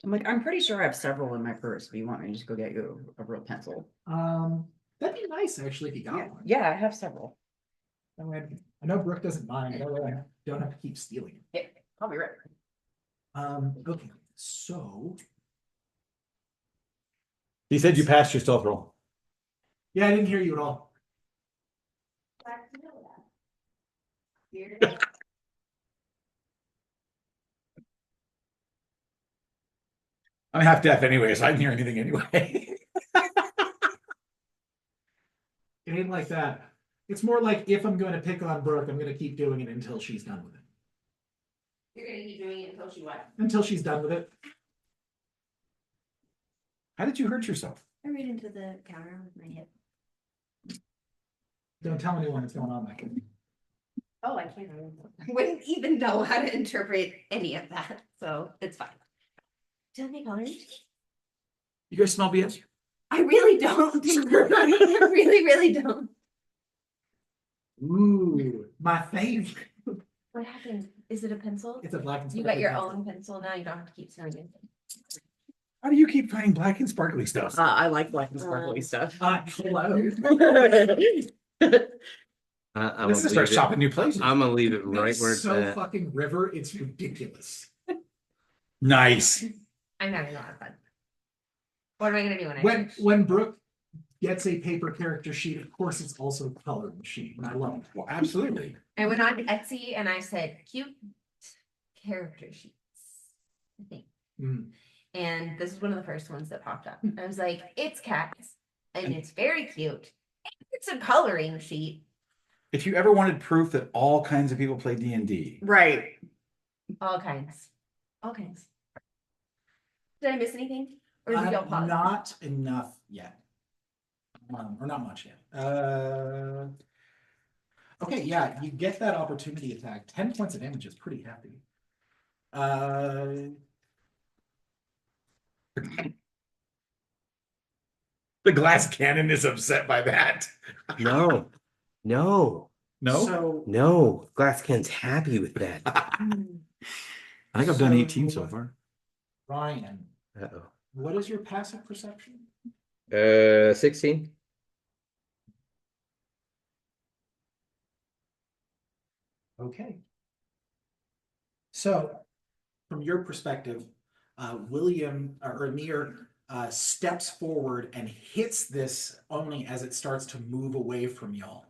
I'm pretty sure I have several in my purse, but you want me to just go get you a real pencil? That'd be nice actually if you got one. Yeah, I have several. I know Brooke doesn't mind. I don't have to keep stealing it. Yeah, I'll be right back. Okay, so He said you passed your stealth roll. yeah, I didn't hear you at all. I'm half deaf anyway, so I didn't hear anything anyway. It ain't like that. It's more like if I'm going to pick on Brooke, I'm going to keep doing it until she's done with it. You're gonna keep doing it until she what? Until she's done with it. How did you hurt yourself? I ran into the counter with my hip. Don't tell anyone what's going on back there. Oh, I can't. I wouldn't even know how to interpret any of that, so it's fine. Do you have any colors? You guys smell BS? I really don't. I really, really don't. Ooh, my favorite. What happened? Is it a pencil? It's a black and You got sparkly your pencil. own pencil now. You don't have to keep sending it. How do you keep finding black and sparkly stuff? I like black and sparkly stuff. Hello. I'm This is start shopping new places. I'm gonna leave it That right is where it's so at. fucking river. It's ridiculous. Nice. I'm having a lot of fun. What am I gonna do when I When finish? when Brooke gets a paper character sheet, of course, it's also a coloring sheet, and I love it. Well, absolutely. I went on Etsy and I said cute character sheets. I think. Mm. And this is one of the first ones that popped up. I was like, it's cats and it's very cute. It's a coloring sheet. If you ever wanted proof that all kinds of people play D&D, Right. All kinds. All kinds. Did I miss anything? Or did y'all pause? Not enough yet. Or not much yet. Okay, yeah, you get that opportunity attack. 10 points of damage is pretty happy. the glass cannon is upset by that. No, no, No, So no. Glass Can's happy with that. I think I've done 18 so far. Ryan, Uh-oh. what is your passive perception? 16. Okay. So, from your perspective, William or Amir steps forward and hits this only as it starts to move away from y'all.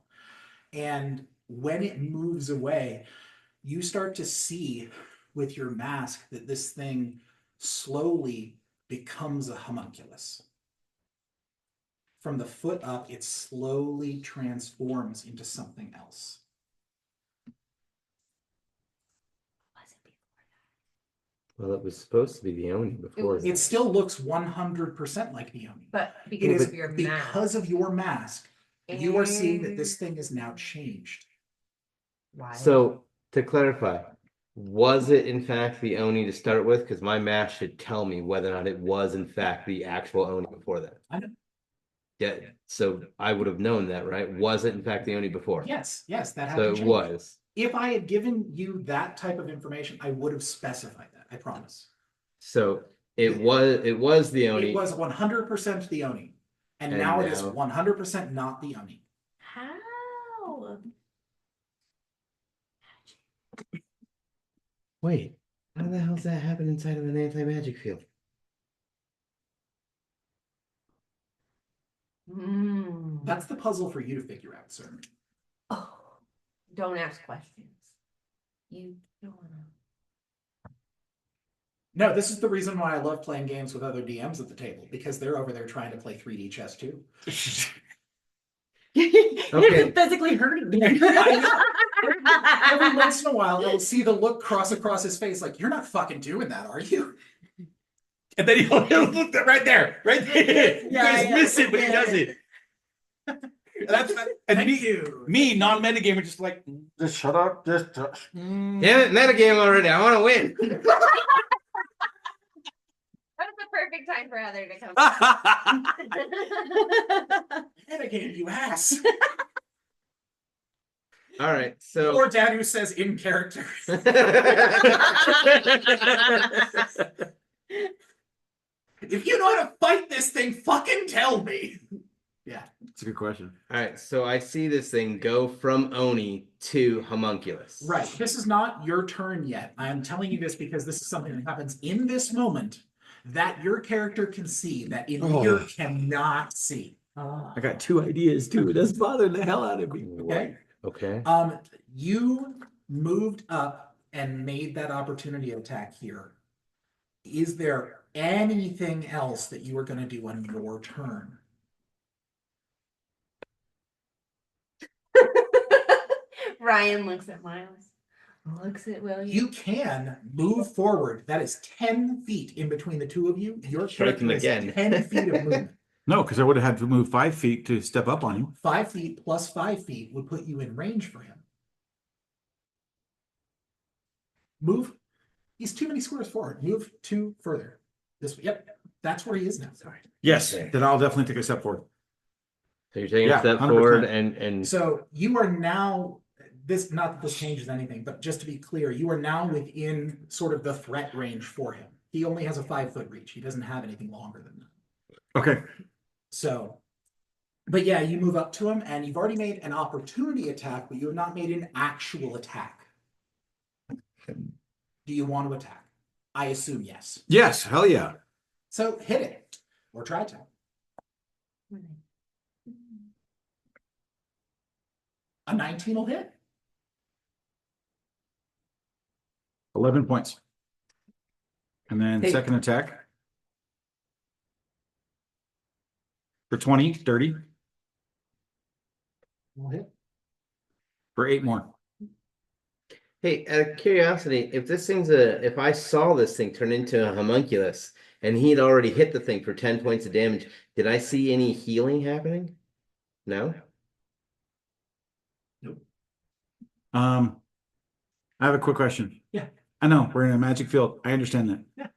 And when it moves away, you start to see with your mask that this thing slowly becomes a homunculus. From the foot up, it slowly transforms into something else. Well, it was supposed to be the Oni before. was- that. It still looks 100% like the Oni. But It because is of your mask. because of your mask, you are seeing that this thing is now changed. Why? So, to clarify, was it in fact the Oni to start with? Because my math should tell me whether or not it was in fact the actual Oni before that. I know. Yeah, so I would have known that, right? Was it in fact the Oni before? Yes, that So happened. it was. If I had given you that type of information, I would have specified that. I promise. So it was the Oni. It was 100% the Oni, and And now it is now- 100% not the Oni. How? Wait, how the hell's that happen inside of an anti-magic field? That's the puzzle for you to figure out, sir. Oh, don't ask questions. You don't wanna. No, this is the reason why I love playing games with other DMs at the table, because they're over there trying to play 3D chess too. Okay. Physically hurting me. Every once in a while, I will see the look cross across his face, like, you're not fucking doing that, are you? And then he'll look right there, right there. You Yeah, guys yeah, miss it, but he yeah. does it. And Thank me, you. non-metagamer, just like, just shut up, just. Damn it, metagame already. I want to win. That was the perfect time for Heather to come. Renegade, you ass. All right, so Or dad who says in character. If you know how to fight this thing, fucking tell me. Yeah. It's a good question. all right, so I see this thing go from Oni to homunculus. Right. This is not your turn yet. I am telling you this because this is something that happens in this moment that your character can see that Amir cannot see. I got two ideas too. That's bothering the hell out of me. Okay. Okay. You moved up and made that opportunity attack here. Is there anything else that you are going to do on your turn? Ryan looks at Miles, looks at William. You can move forward. That is 10 feet in between the two of you. Your Strike him character is again. 10 feet of movement. No, because I would have had to move 5 feet to step up on you. 5 feet plus 5 feet would put you in range for him. Move. He's too many squares forward. Move 2 further. This way. Yep. That's where he is now. Sorry. Yes, Okay. then I'll definitely take a step forward. So you're taking Yeah, a step 100%. forward and So you are now, this, not that this changes anything, but just to be clear, you are now within sort of the threat range for him. He only has a 5-foot reach. He doesn't have anything longer than that. Okay. So, but yeah, you move up to him and you've already made an opportunity attack, but you have not made an actual attack. Do you want to attack? I assume yes. Yes, hell yeah. So hit it or try to. A 19 will hit. 11 points. And then Hey. second attack. For 20, dirty. Will hit. For 8 more. hey, out of curiosity, if I saw this thing turn into a homunculus and he'd already hit the thing for 10 points of damage, did I see any healing happening? No? I have a quick question. Yeah. I know we're in a magic field. I understand that. Yeah.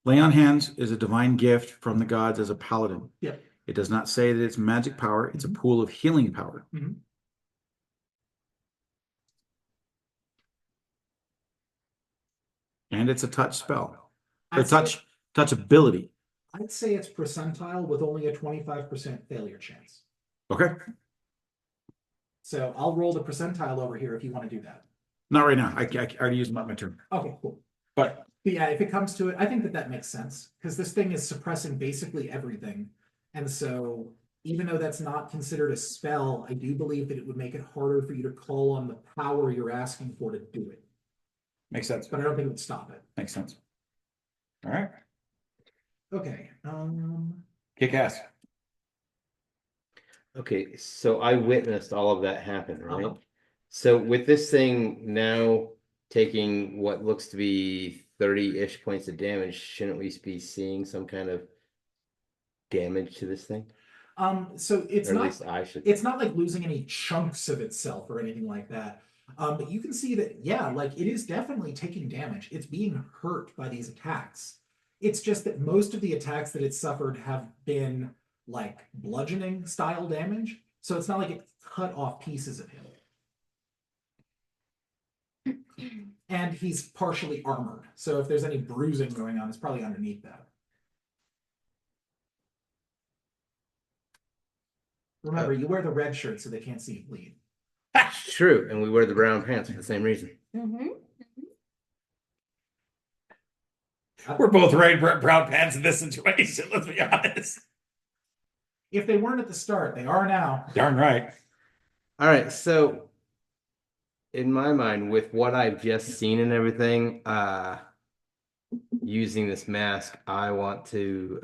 Lay on hands is a divine gift from the gods as a paladin. Yeah. It does not say that it's magic power. It's a pool of healing power. Mhm. And it's a touch spell. Or I'd say- touch ability. I'd say it's percentile with only a 25% failure chance. Okay. So I'll roll the percentile over here if you want to do that. Not right now. I already used my turn. Okay, cool. But But yeah, if it comes to it, I think that makes sense because this thing is suppressing basically everything. And so even though that's not considered a spell, I do believe that it would make it harder for you to call on the power you're asking for to do it. makes sense. But I don't think it would stop it. Makes sense. All right. Okay. Kick ass. Okay, so I witnessed all of that happen, right? Uh-huh. So with this thing now taking what looks to be 30-ish points of damage, shouldn't we be seeing some kind of damage to this thing? So it's Or at not least I should. it's not like losing any chunks of itself or anything like that. But you can see that, yeah, like it is definitely taking damage. It's being hurt by these attacks. It's just that most of the attacks that it's suffered have been like bludgeoning style damage. So it's not like it cut off pieces of him. And he's partially armored. So if there's any bruising going on, it's probably underneath that. Remember, you wear the red shirt so they can't see you bleed. True, and we wear the brown pants for the same reason. We're both wearing brown pants in this situation. Let's be honest. If they weren't at the start, they are now. Darn right. All right, so in my mind, with what I've just seen and everything, using this mask, I want to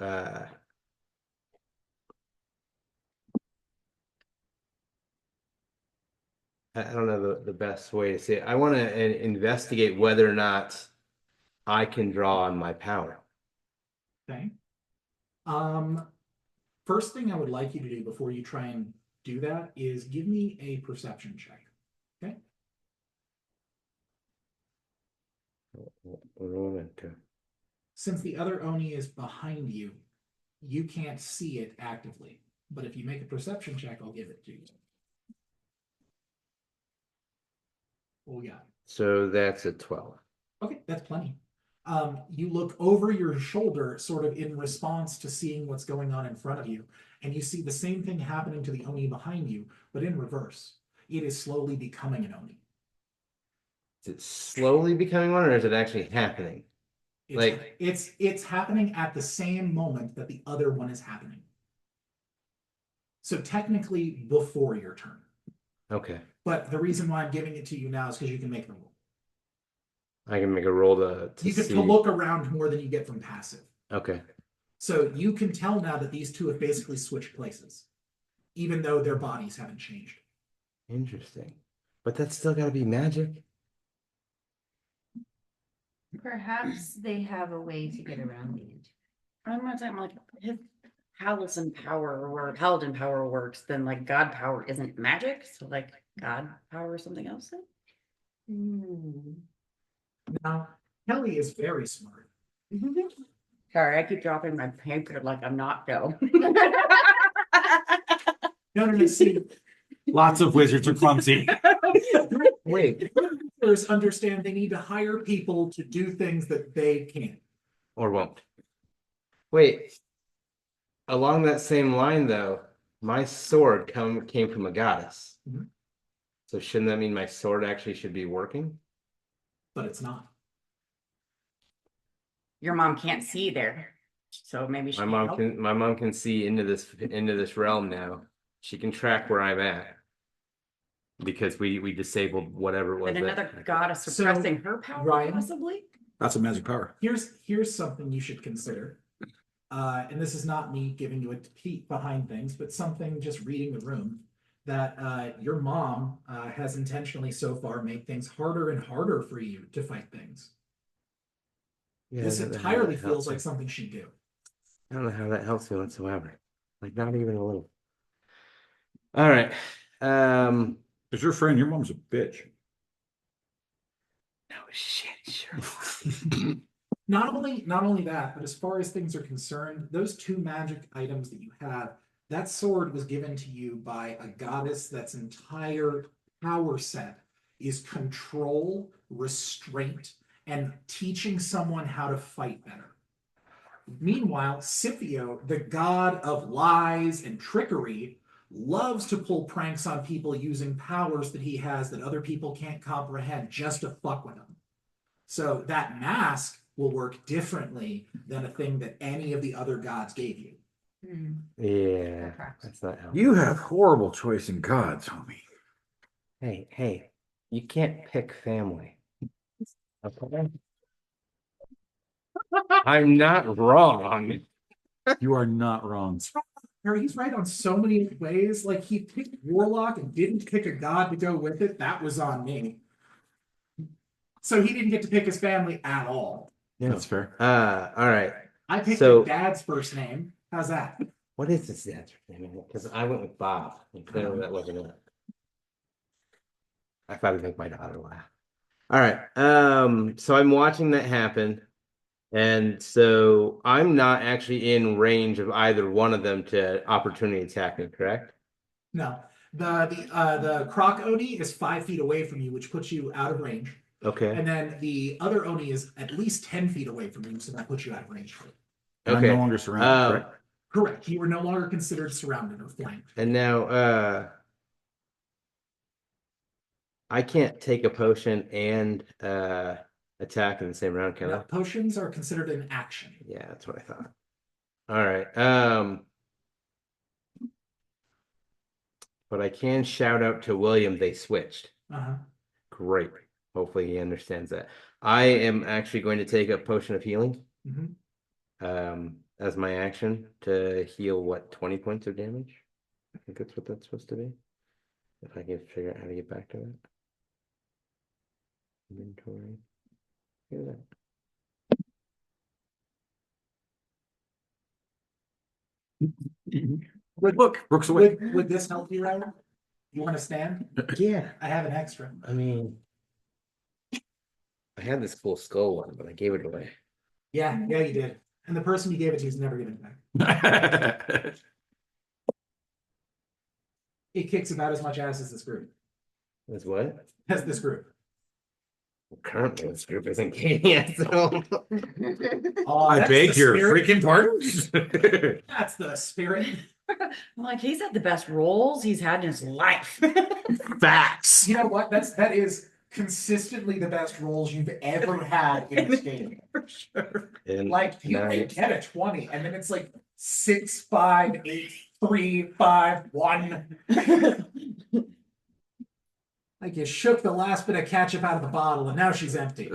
I don't know the best way to say it. I want to investigate whether or not I can draw on my power. Okay. First thing I would like you to do before you try and do that is give me a perception check. Okay. Since the other Oni is behind you, you can't see it actively. But if you make a perception check, I'll give it to you. What we got? So that's a 12. Okay, that's plenty. You look over your shoulder, sort of in response to seeing what's going on in front of you, and you see the same thing happening to the Oni behind you, but in reverse. It is slowly becoming an Oni. Is it slowly becoming one, or is it actually happening? It's happening at the same moment that the other one is happening. So technically before your turn. Okay. But the reason why I'm giving it to you now is because you can make the roll. I can make a roll to You get see. to look around more than you get from passive. Okay. So you can tell now that these two have basically switched places, even though their bodies haven't changed. Interesting. But that's still got to be magic. Perhaps they have a way to get around the I'm not saying like if Paladin power works, then like God power isn't magic. So like God power or something else then? Now, Kelly is very smart. Sorry, I keep dropping my paper like I'm not Joe. No, see, Lots of wizards are clumsy. wait. First, understand they need to hire people to do things that they can't. Or won't. Wait. Along that same line, though, my sword came from a goddess. Mhm. So shouldn't that mean my sword actually should be working? But it's not. Your mom can't see there, so maybe she My can't mom help. can my mom can see into this realm now. She can track where I'm at. Because we disabled whatever it was. And that- another goddess So, suppressing her power, Ryan? possibly. That's a magic power. Here's something you should consider. And this is not me giving you a peek behind things, but something just reading the room that your mom has intentionally so far made things harder and harder for you to fight things. Yeah, This I don't know how entirely that feels helps like me. something she'd do. I don't know how that helps me whatsoever. Like not even a little. All right. Because your friend, your mom's a bitch. No shit, sure. Not only that, but as far as things are concerned, those two magic items that you have, that sword was given to you by a goddess that's entire power set is control, restraint, and teaching someone how to fight better. Meanwhile, Scipio, the god of lies and trickery, loves to pull pranks on people using powers that he has that other people can't comprehend just to fuck with him. So that mask will work differently than a thing that any of the other gods gave you. Yeah, Perhaps. that's not helpful. You have horrible choice in gods, homie. Hey, you can't pick family. Okay. I'm not wrong. You are not wrong. Harry, he's right on so many ways. Like he picked Warlock and didn't pick a god to go with it. That was on me. So he didn't get to pick his family at all. Yeah. That's fair. All right. I picked So- a dad's first name. How's that? What is this dad's name? Because I went with Bob. And clearly that wasn't it. I thought I'd make my daughter laugh. All right. So I'm watching that happen. And so I'm not actually in range of either one of them to opportunity attack me, correct? No. The Croc Oni is 5 feet away from you, which puts you out of range. Okay. And then the other Oni is at least 10 feet away from you, so that puts you out of range. And Okay. I'm no longer surrounded, correct? Correct. You were no longer considered surrounded or flanked. And now I can't take a potion and attack in the same round, can I? No, potions are considered an action. Yeah, that's what I thought. All right. But I can shout out to William, they switched. Uh-huh. Great. Hopefully he understands that. I am actually going to take a potion of healing Mhm. as my action to heal what 20 points of damage. I think that's what that's supposed to be. If I can figure out how to get back to that. Inventory. Look at that. Look, Brooks away. Would this help you, Ryan? You want to stand? Yeah, I have an extra. I mean, I had this cool skull one, but I gave it away. Yeah, you did. And the person you gave it to is never giving it back. It kicks about as much ass as this group. That's what? As this group. Currently, this group isn't gaining yet, so. Oh, I that's beg the your spirit. freaking pardon? That's the spirit. I'm like, he's had the best roles he's had in his life. Facts. You know what? That is consistently the best roles you've ever had in this game. For sure. And Like you now may it's- get a 20, and then it's like 6, 5, 8, 3, 5, 1. Like you shook the last bit of ketchup out of the bottle, and now she's empty.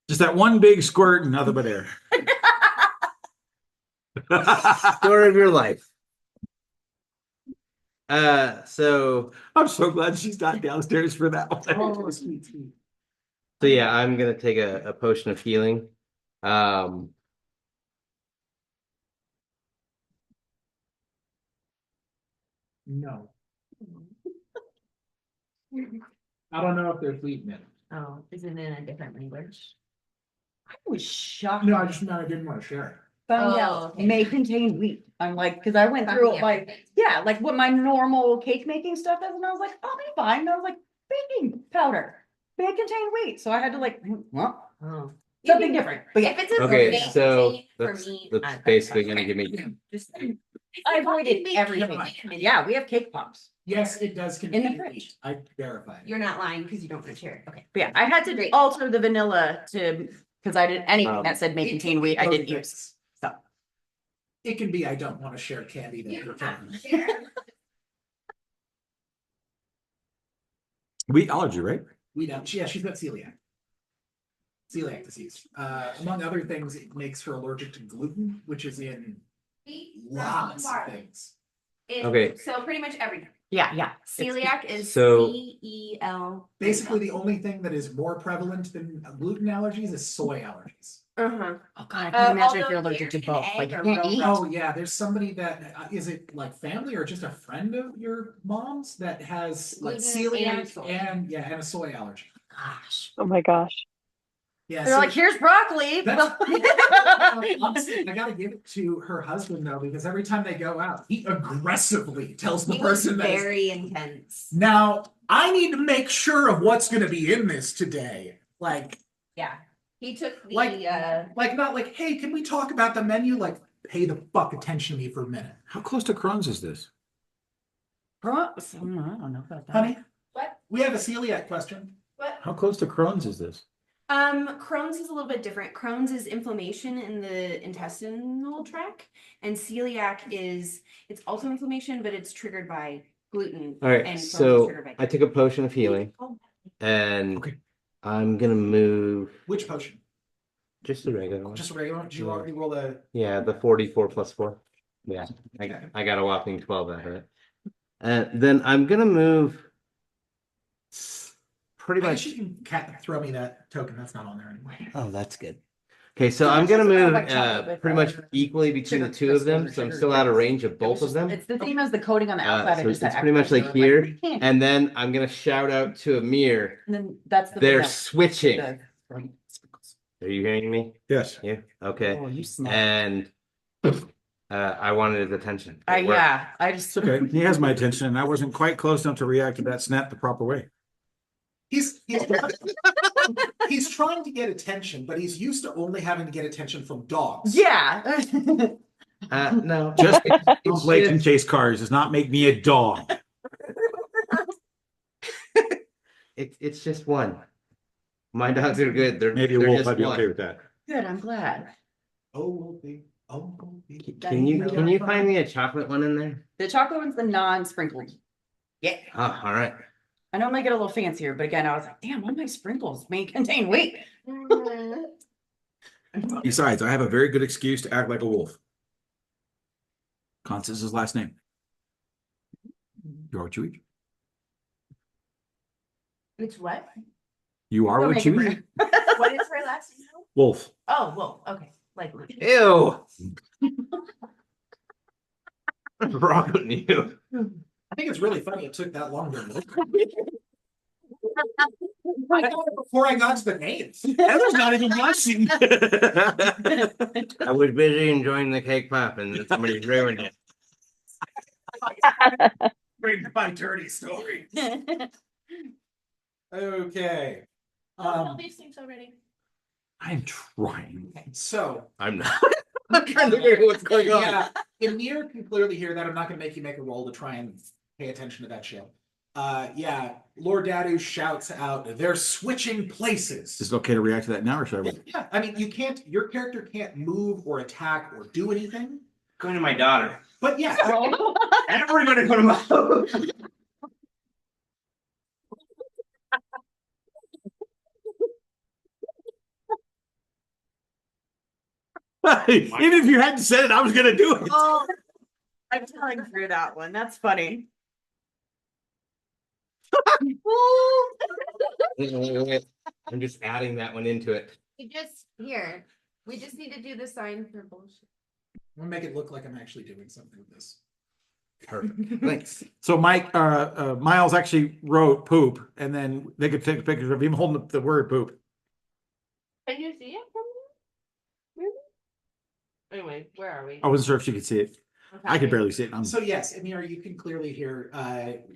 Just that one big squirt and nothing but air. story of your life. So I'm so glad she's not downstairs for that one. Oh, sweet, sweet. yeah, I'm gonna take a potion of healing. No. I don't know if they're fleeting it. Oh, is it in a different language? I was shocked. No, I didn't want to share it. Found Oh, out okay. may contain wheat. I'm like, cause I went through it like, yeah, like what my normal cake making stuff is, and I was like, oh, be fine. And I was like, baking powder, may contain wheat, so I had to like, well, Oh. something different, but yeah. If it's a Okay, bake so thing, for that's me, that's I- basically gonna give me. Just, I avoided everything. Yeah, we have cake pops. Yes, it does In contain the fridge. wheat. I verified. You're not lying because you don't want to share it. Okay. But yeah, I had to alter the vanilla to, cause I didn't, anything that said may contain wheat, I didn't use, so. It can be, I don't want to share candy that you're telling me. Wheat allergy, right? We don't, yeah, she's got celiac disease. Among other things, it makes her allergic to gluten, which is in lots of things. Okay. So pretty much everything. Yeah. Celiac is So- CEL. Basically, the only thing that is more prevalent than gluten allergies is soy allergies. Uh-huh. Oh god, I can imagine if although you're allergic to dairy and both, like egg you are can't real eat. Oh, yeah, there's somebody that, is it like family or just a friend of your mom's that has like Gluten and celiac soy. and a soy allergy? Gosh. Oh my gosh. Yeah, They're so like, here's broccoli. that's- honestly, I gotta give it to her husband though, because every time they go out, he aggressively tells the He was person that is, very intense. now, I need to make sure of what's gonna be in this today. Yeah. He took the Like not like, hey, can we talk about the menu? Like, pay the fuck attention to me for a minute. How close to Crohn's is this? I don't know about that. Honey, what? we have a celiac question. What? How close to Crohn's is this? Crohn's is a little bit different. Crohn's is inflammation in the intestinal tract, and celiac it's also inflammation, but it's triggered by gluten. All right, and Crohn's is so triggered by I took a potion of healing Oh, and Okay. I'm gonna move Which potion? just the regular one. Just a regular one? Did you already roll the? Yeah, the 44 plus 4. Yeah, Okay. I got a whopping 12 out of it. Then I'm gonna move pretty I guess much. you can throw me that token. That's not on there anyway. Oh, that's good. Okay, so So I'm it's gonna just move like chocolate with, pretty much equally between the sugar two of them, crystals or so I'm sugar still out of bits. range of It was both of just- them. It's the same as the coating on the outside. I So just it's had pretty much extra like sugar, here, like, candy. And then I'm gonna shout out to Amir. And then that's the. They're vanilla, switching. the- Are you hearing me? Yes. Yeah, okay. Oh, you smell. And I wanted his attention. It worked. Yeah, I just. It's okay. He has my attention and I wasn't quite close enough to react to that snap the proper way. He's he's trying to get attention, but he's used to only having to get attention from dogs. Yeah. No. Just It's blatant just- chase cars does not make me a dog. It's just one. My dogs are good. They're Maybe a they're wolf, just I'd be one. okay with that. Good, I'm glad. Oh, Can you find me a chocolate one in there? The chocolate one's the non-sprinkled. Yeah. Oh, all right. I know it might get a little fancier, but again, I was like, damn, all my sprinkles may contain wheat. Besides, I have a very good excuse to act like a wolf. Constance is his last name. You are what you eat. It's what? You are Don't what make you it eat. What is her last name? Wolf. Oh, well, okay. Like Ew. What's wrong with you? I think it's really funny it took that long to look. I got it before I got to the names. Heather's not even watching. I was busy enjoying the cake pop and somebody ruined it. Bring my dirty story. Okay. these things already. I'm trying. So I'm not. I'm trying to figure out what's going on. yeah, Amir can clearly hear that. I'm not gonna make you make a roll to try and pay attention to that shit. Yeah, Lord Dadu shouts out, they're switching places. Is it okay to react to that now or should I wait? Yeah, I mean, your character can't move or attack or do anything, Going to my daughter. but yeah. Everybody go to my Even if you hadn't said it, I was gonna do it. Oh, I'm telling through that one. That's funny. I'm just adding that one into it. we just need to do the sign for bullshit. I'm gonna make it look like I'm actually doing something with this. Perfect. Thanks. So Mike, Miles actually wrote poop and then they could take pictures of him holding up the word poop. Can you see it from Anyway, where are we? I wasn't sure if you could see it. I could Okay. barely see it. So yes, Amir, you can clearly hear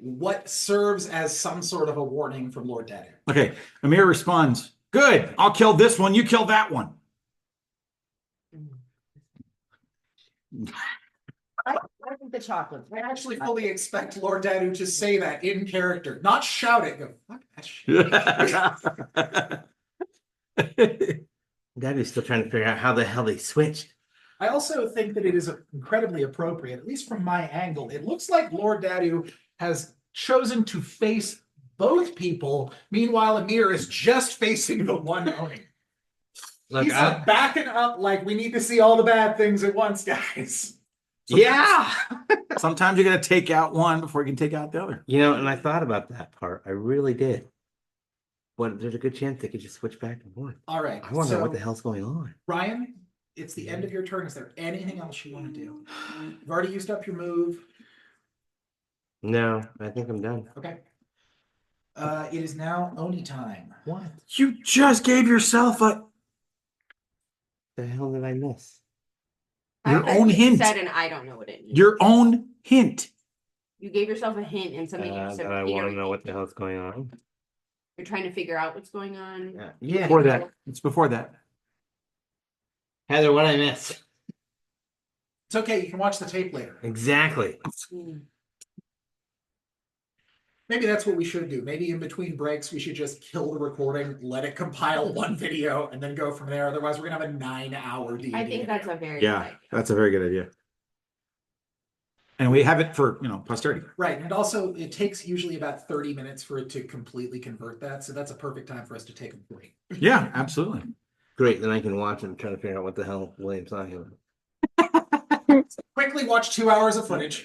what serves as some sort of a warning from Lord Dadu. Okay, Amir responds, "Good, I'll kill this one, you kill that one." I think the chocolates. I actually fully expect Lord Dadu to say that in character, not shout it. Go, fuck that shit. Daddy's still trying to figure out how the hell they switched. I also think that it is incredibly appropriate, at least from my angle. It looks like Lord Dadu has chosen to face both people. Meanwhile, Amir is just facing the one owning. Look, He's like backing up like we need to see all the bad things at once, guys. yeah. Sometimes you gotta take out one before you can take out the other. You know, and I thought about that part. I really did. But there's a good chance they could just switch back and forth. All right. I wonder so, what the hell's going on. Ryan, it's the end of your turn. Is there anything else you want to do? You've already used up your move. No, I think I'm done. Okay. It is now Oni time. What You just gave yourself the hell did I miss? your I own just hint. Said and I don't know what it means. Your own hint. You gave yourself a hint and something. But I want to know what the hell's going on. You're trying to figure out what's going on. Yeah. Before that. It's before that. Heather, what I miss? It's okay. You can watch the tape later. Exactly. Mm. Maybe that's what we should do. Maybe in between breaks, we should just kill the recording, let it compile one video, and then go from there. Otherwise, we're gonna have a 9-hour D&D. I think that's a very Yeah, good idea. that's a very good idea. And we have it for, posterity. Right, and also it takes usually about 30 minutes for it to completely convert that, so that's a perfect time for us to take a break. Yeah, absolutely. Great. Then I can watch and try to figure out what the hell William's talking about. Quickly watch 2 hours of footage,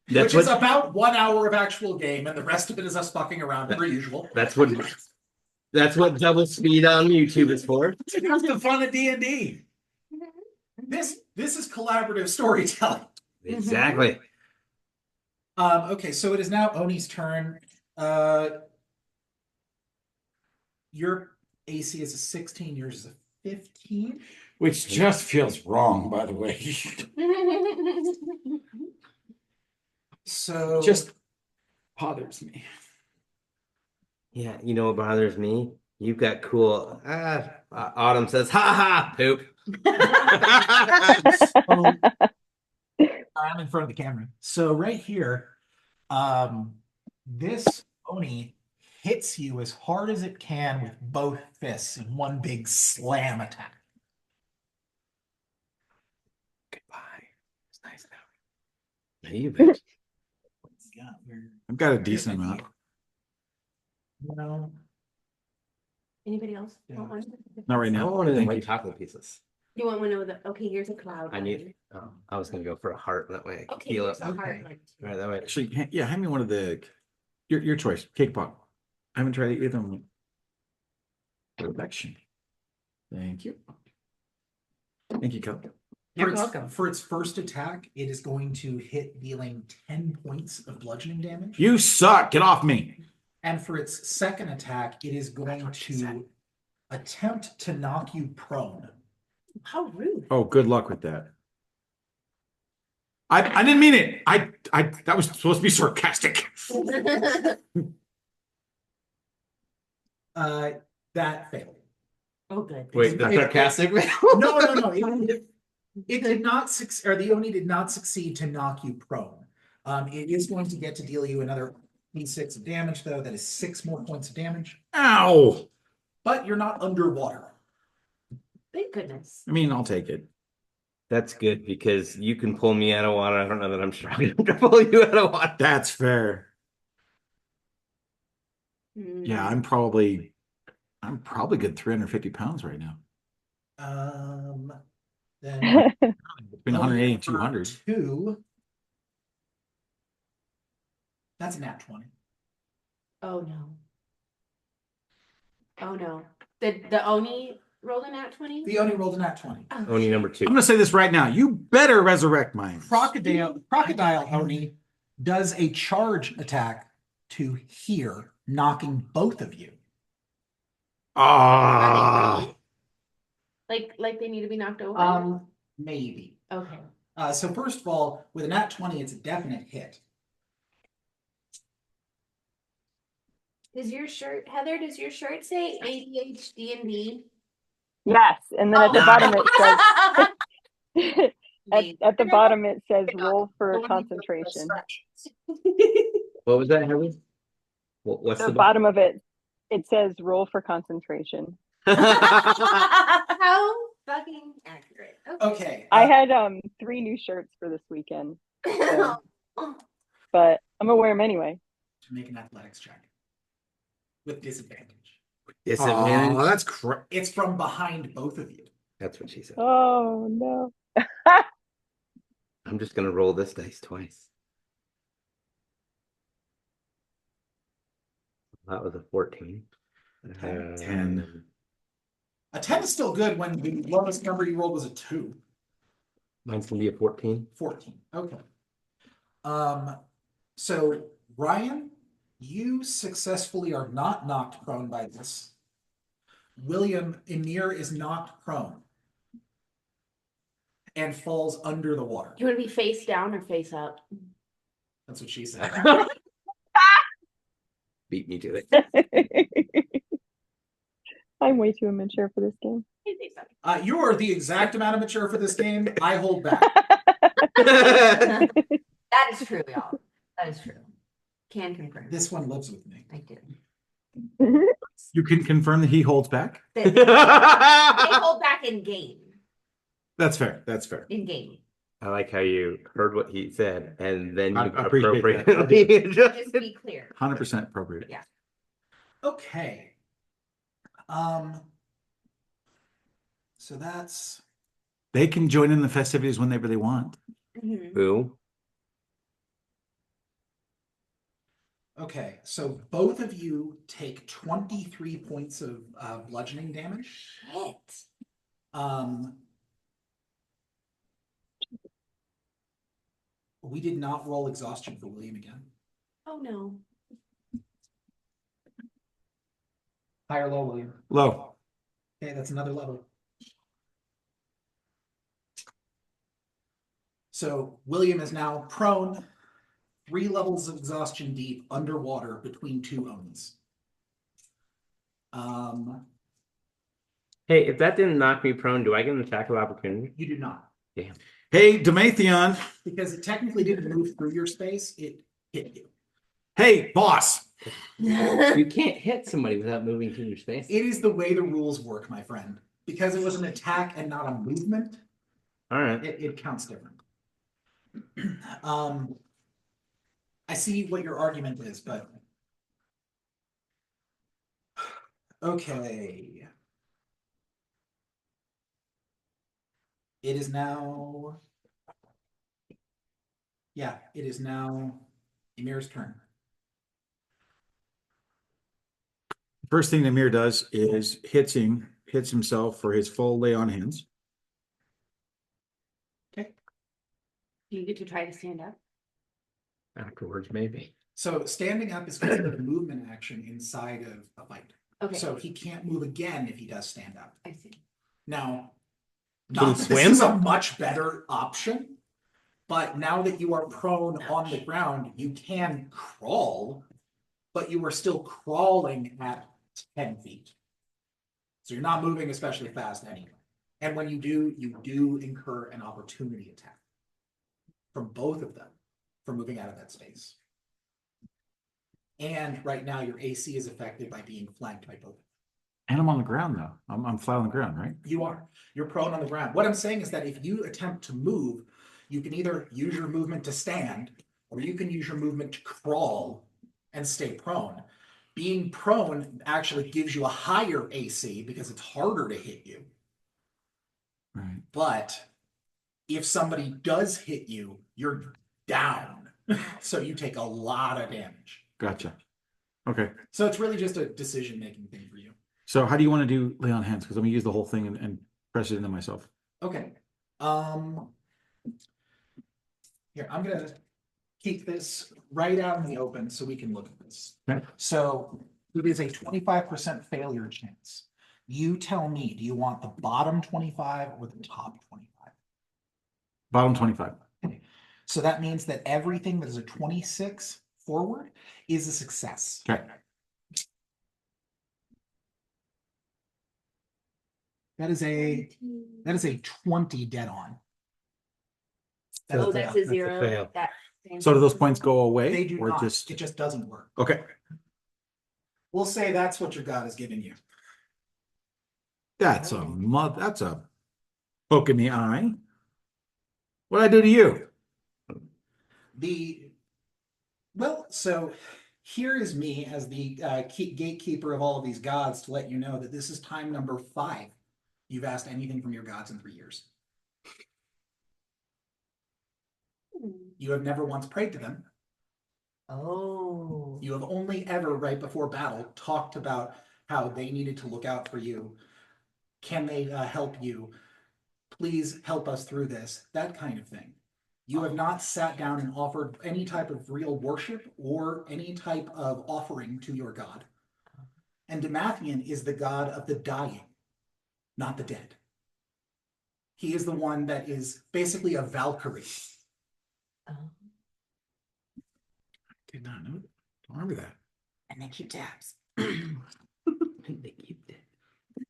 That's which is what. about 1 hour of actual game, and the rest of it is us fucking around per usual. That's what. That's what double speed on YouTube is for. That's the fun of D&D. This is collaborative storytelling. Exactly. Okay, so it is now Oni's turn. Your AC is a 16, yours is a 15. Which just feels wrong, by the way. So Just bothers me. Yeah, you know what bothers me? You've got cool. Autumn says, "Ha ha, poop." I'm in front of the camera. So right here, this Oni hits you as hard as it can with both fists in one big slam attack. Goodbye. It's nice now. Hey, you bitch. Yeah, I've got a decent amount. no. Anybody else? Yeah. Want one? Not right I now. want one of them Thank white you. chocolate pieces. You want one of the? Okay, here's a cloud. I need. Oh, I was gonna go for a heart that way. I can Okay, feel here's it. a heart Okay. one, too. Right, that way. Actually, hand me one of the your choice. Cake pop. I haven't tried either one. Perfection. Thank you. Thank you, Kelly. You're welcome. For its first attack, it is going to hit, dealing 10 points of bludgeoning damage. You suck. Get off me. And for its second attack, it is going to attempt to knock you prone. How rude. Oh, good luck with that. I didn't mean it. I that was supposed to be sarcastic. That failed. Oh, good. Wait, the It- sarcastic. No. It did not succeed, or the Oni did not succeed to knock you prone. It is going to get to deal you another d6 of damage, though. That is 6 more points of damage. Ow. But you're not underwater. Thank goodness. I mean, I'll take it. That's good because you can pull me out of water. I don't know that I'm strong enough to pull you out of water. That's fair. Mm. Yeah, I'm probably good 350 pounds right now. Then Between 180 and 200. 2. That's a nat 20. Oh no. Oh no. The Oni rolled a nat 20? The Oni rolled a nat 20. Only number I'm 2. gonna say this right now. You better resurrect mine. Crocodile Oni does a charge attack to here, knocking both of you. Ah. Like they need to be knocked over? maybe. Okay. So first of all, with a nat 20, it's a definite hit. Does your shirt, Heather, does your shirt say ADHD and D? Yes, and then at the Oh. bottom it says Amazing. at the bottom it says roll for concentration. What was that, Heather? What's The the bottom of it, it says roll for concentration. How fucking accurate. Okay. I had 3 new shirts for this weekend, so, but I'm gonna wear them anyway. To make an athletics check with disadvantage. Disadvantage? Oh, that's correct. It's from behind both of you. That's what she said. Oh no. I'm just gonna roll this dice twice. That was a 14. 10. A 10 is still good when the lowest number you rolled was a 2. Mine's gonna be a 14. 14. Okay. So Ryan, you successfully are not knocked prone by this. William, Emir is knocked prone and falls under the water. You want to be face down or face up? That's what she said. Beat me to it. I'm way too immature for this game. Face up. You are the exact amount of mature for this game. I hold back. That is true, y'all. That is true. Can confirm. This one lives with me. I do. You can confirm that he holds back? They hold back in game. That's fair. That's fair. In game. I like how you heard what he said and then you I appreciate that. appropriately Just adjusted. be clear. 100% appropriate. Yeah. Okay. So that's They can join in the festivities whenever they want. Mhm. Who? okay. So both of you take 23 points of bludgeoning damage. Shit. We did not roll exhaustion for William again. Oh no. High or low, William? Low. Okay, that's another level. So William is now prone, 3 levels of exhaustion deep, underwater between 2 Onis. Hey, if that didn't knock me prone, do I get an attack of opportunity? You do not, Damn. Hey, Demathion. because it technically didn't move through your space, it hit you. Hey, boss. You can't hit somebody without moving through your space. It is the way the rules work, my friend. Because it was an attack and not a movement, All right. it counts different. I see what your argument is, but okay. It is now, yeah, it is now Emir's turn. First thing Amir does is hits himself for his full lay on hands. Do you get to try to stand up? Afterwards, maybe. So standing up is considered a movement action inside of a fight. Okay. So he can't move again if he does stand up. I see. Now, Can not he that this swim? is a much better option, but now that you are prone on the ground, you can crawl, but you are still crawling at 10 feet. So you're not moving especially fast anyway. And when you do incur an opportunity attack from both of them for moving out of that space. And right now your AC is affected by being flanked by both. And I'm on the ground though. I'm flat on the ground, right? You are. You're prone on the ground. What I'm saying is that if you attempt to move, you can either use your movement to stand, or you can use your movement to crawl and stay prone. Being prone actually gives you a higher AC because it's harder to hit you. Right. But if somebody does hit you, you're down. So you take a lot of damage. Gotcha. Okay. So it's really just a decision-making thing for you. So how do you want to do lay on hands? Because I'm gonna use the whole thing and press it into myself. Okay. Here, I'm gonna keep this right out in the open so we can look at this. Okay. So it is a 25% failure chance. You tell me, do you want the bottom 25 or the top 25? Bottom 25. So that means that everything that is a 26 forward is a success. Okay. That is a 20 dead on. So Oh, That's that's a- a zero. fail. That. So do those points go away? They do or not, just it just doesn't work. okay? We'll say that's what your God has given you. That's a poke in the eye. What'd I do to you? Well, so here is me as the gatekeeper of all of these gods to let you know that this is time number 5. You've asked anything from your gods in 3 years. You have never once prayed to them. Oh. You have only ever, right before battle, talked about how they needed to look out for you. Can they help you? Please help us through this. That kind of thing. You have not sat down and offered any type of real worship or any type of offering to your God. And Demathian is the god of the dying, not the dead. He is the one that is basically a Valkyrie. Oh. Did not know. Don't remember that. And they keep tabs.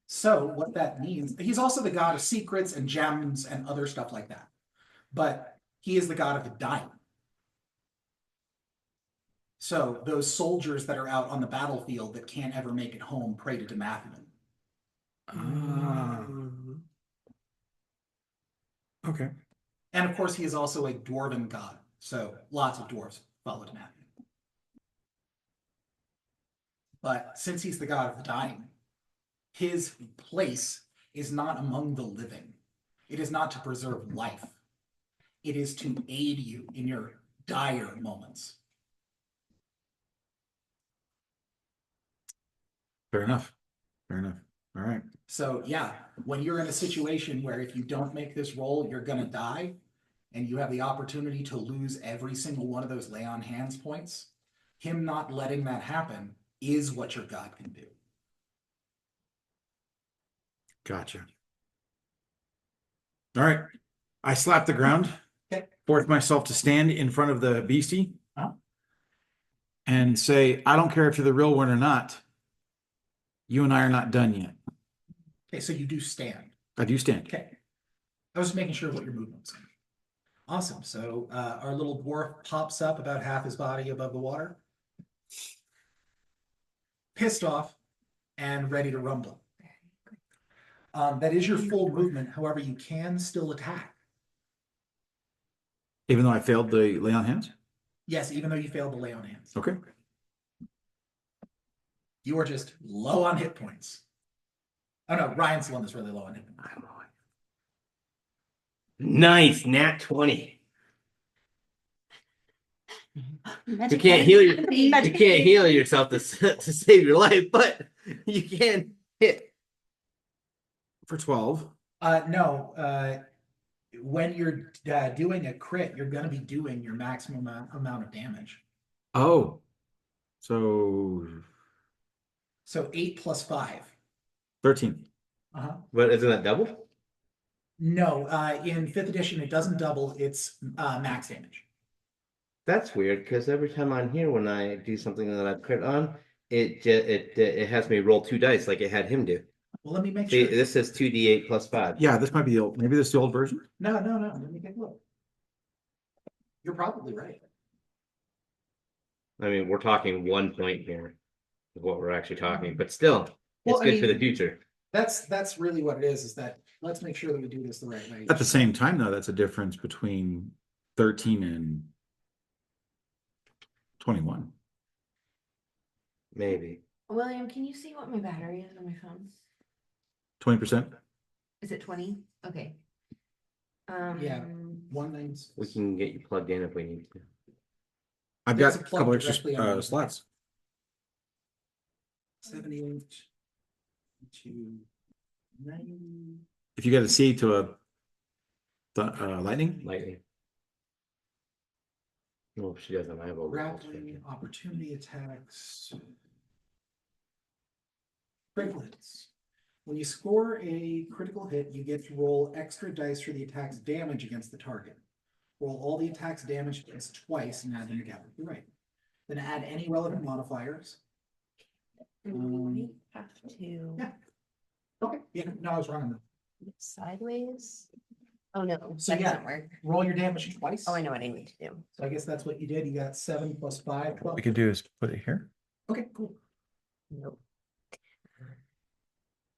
So what that means, he's also the god of secrets and gems and other stuff like that. But he is the god of the dying. So those soldiers that are out on the battlefield that can't ever make it home pray to Demathian. Ah. Okay. And of course, he is also a dwarven god. So lots of dwarves follow Demathian. But since he's the god of the dying, his place is not among the living. It is not to preserve life. It is to aid you in your dire moments. Fair enough. Fair enough. All right. So yeah, when you're in a situation where if you don't make this roll, you're gonna die, and you have the opportunity to lose every single one of those lay on hands points, him not letting that happen is what your God can do. Gotcha. All right. I slap the ground, Okay. force myself to stand in front of the beastie, Uh-huh. and say, I don't care if you're the real one or not. You and I are not done yet. Okay, so you do stand. I do stand. Okay. I was just making sure what your movement was. Awesome. So our little dwarf pops up about half his body above the water. Pissed off and ready to rumble. That is your full movement. However, you can still attack. Even though I failed the lay on hands? Yes, even though you failed to lay on hands. Okay. You are just low on hit points. Oh no, Ryan's the one that's really low on hit points. Nice, nat 20. Magic You can't button. heal your, you Magic- can't heal yourself to save your life, but you can hit. For 12. No, when you're doing a crit, you're going to be doing your maximum amount of damage. Oh. So So 8 plus 5. 13. Uh-huh. But isn't that double? No, in 5th edition, it doesn't double, it's max damage. That's weird because every time on here when I do something that I crit on, it has me roll 2 dice like it had him do. Well, let me make See, sure. this says 2d8 plus 5. Yeah, this might be the old, maybe this is the old version. No, let me take a look. You're probably right. I mean, we're talking 1 point here is what we're actually talking, but still, Well, it's I good for the mean- future. That's really what it is that let's make sure that we do this the right way. At the same time, though, that's a difference between 13 and 21. Maybe. William, can you see what my battery is on my phone? 20%. Is it 20? Okay. Yeah. 1 We can get you plugged in if we need to. I've There's got a a plug couple directly extra underneath. slots. 78 to 90. If you got a C to a lightning, Lightning. No, she doesn't. I have a Grappling, opportunity attacks. Triplets. When you score a critical hit, you get to roll extra dice for the attack's damage against the target. Roll all the attack's damage dice twice and add them together. You're right. Then add any relevant modifiers. We have to Yeah. Okay, yeah, no, I was wrong on that. sideways. Oh no, So that yeah. doesn't work. Roll your damage twice. Oh, I know what I need to do. So I guess that's what you did. You got 7 plus 5. 12. What we could do is put it here. Okay, cool. Nope.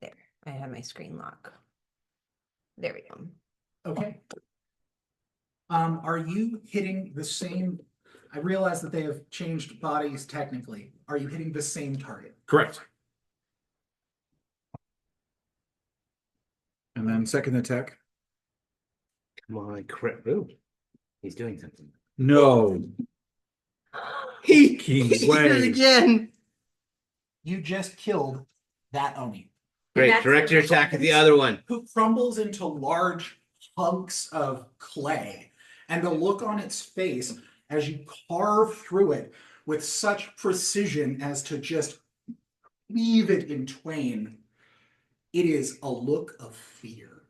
There, I have my screen lock. There we go. Okay. Are you hitting the same? I realize that they have changed bodies technically. Are you hitting the same target? Correct. And then second attack. Come on, crit. Ooh, he's doing something. No. He did it it again. You just killed that Oni, Great, that's direct your attack at the other one. who crumbles into large hunks of clay. And the look on its face as you carve through it with such precision as to just weave it in twain. It is a look of fear.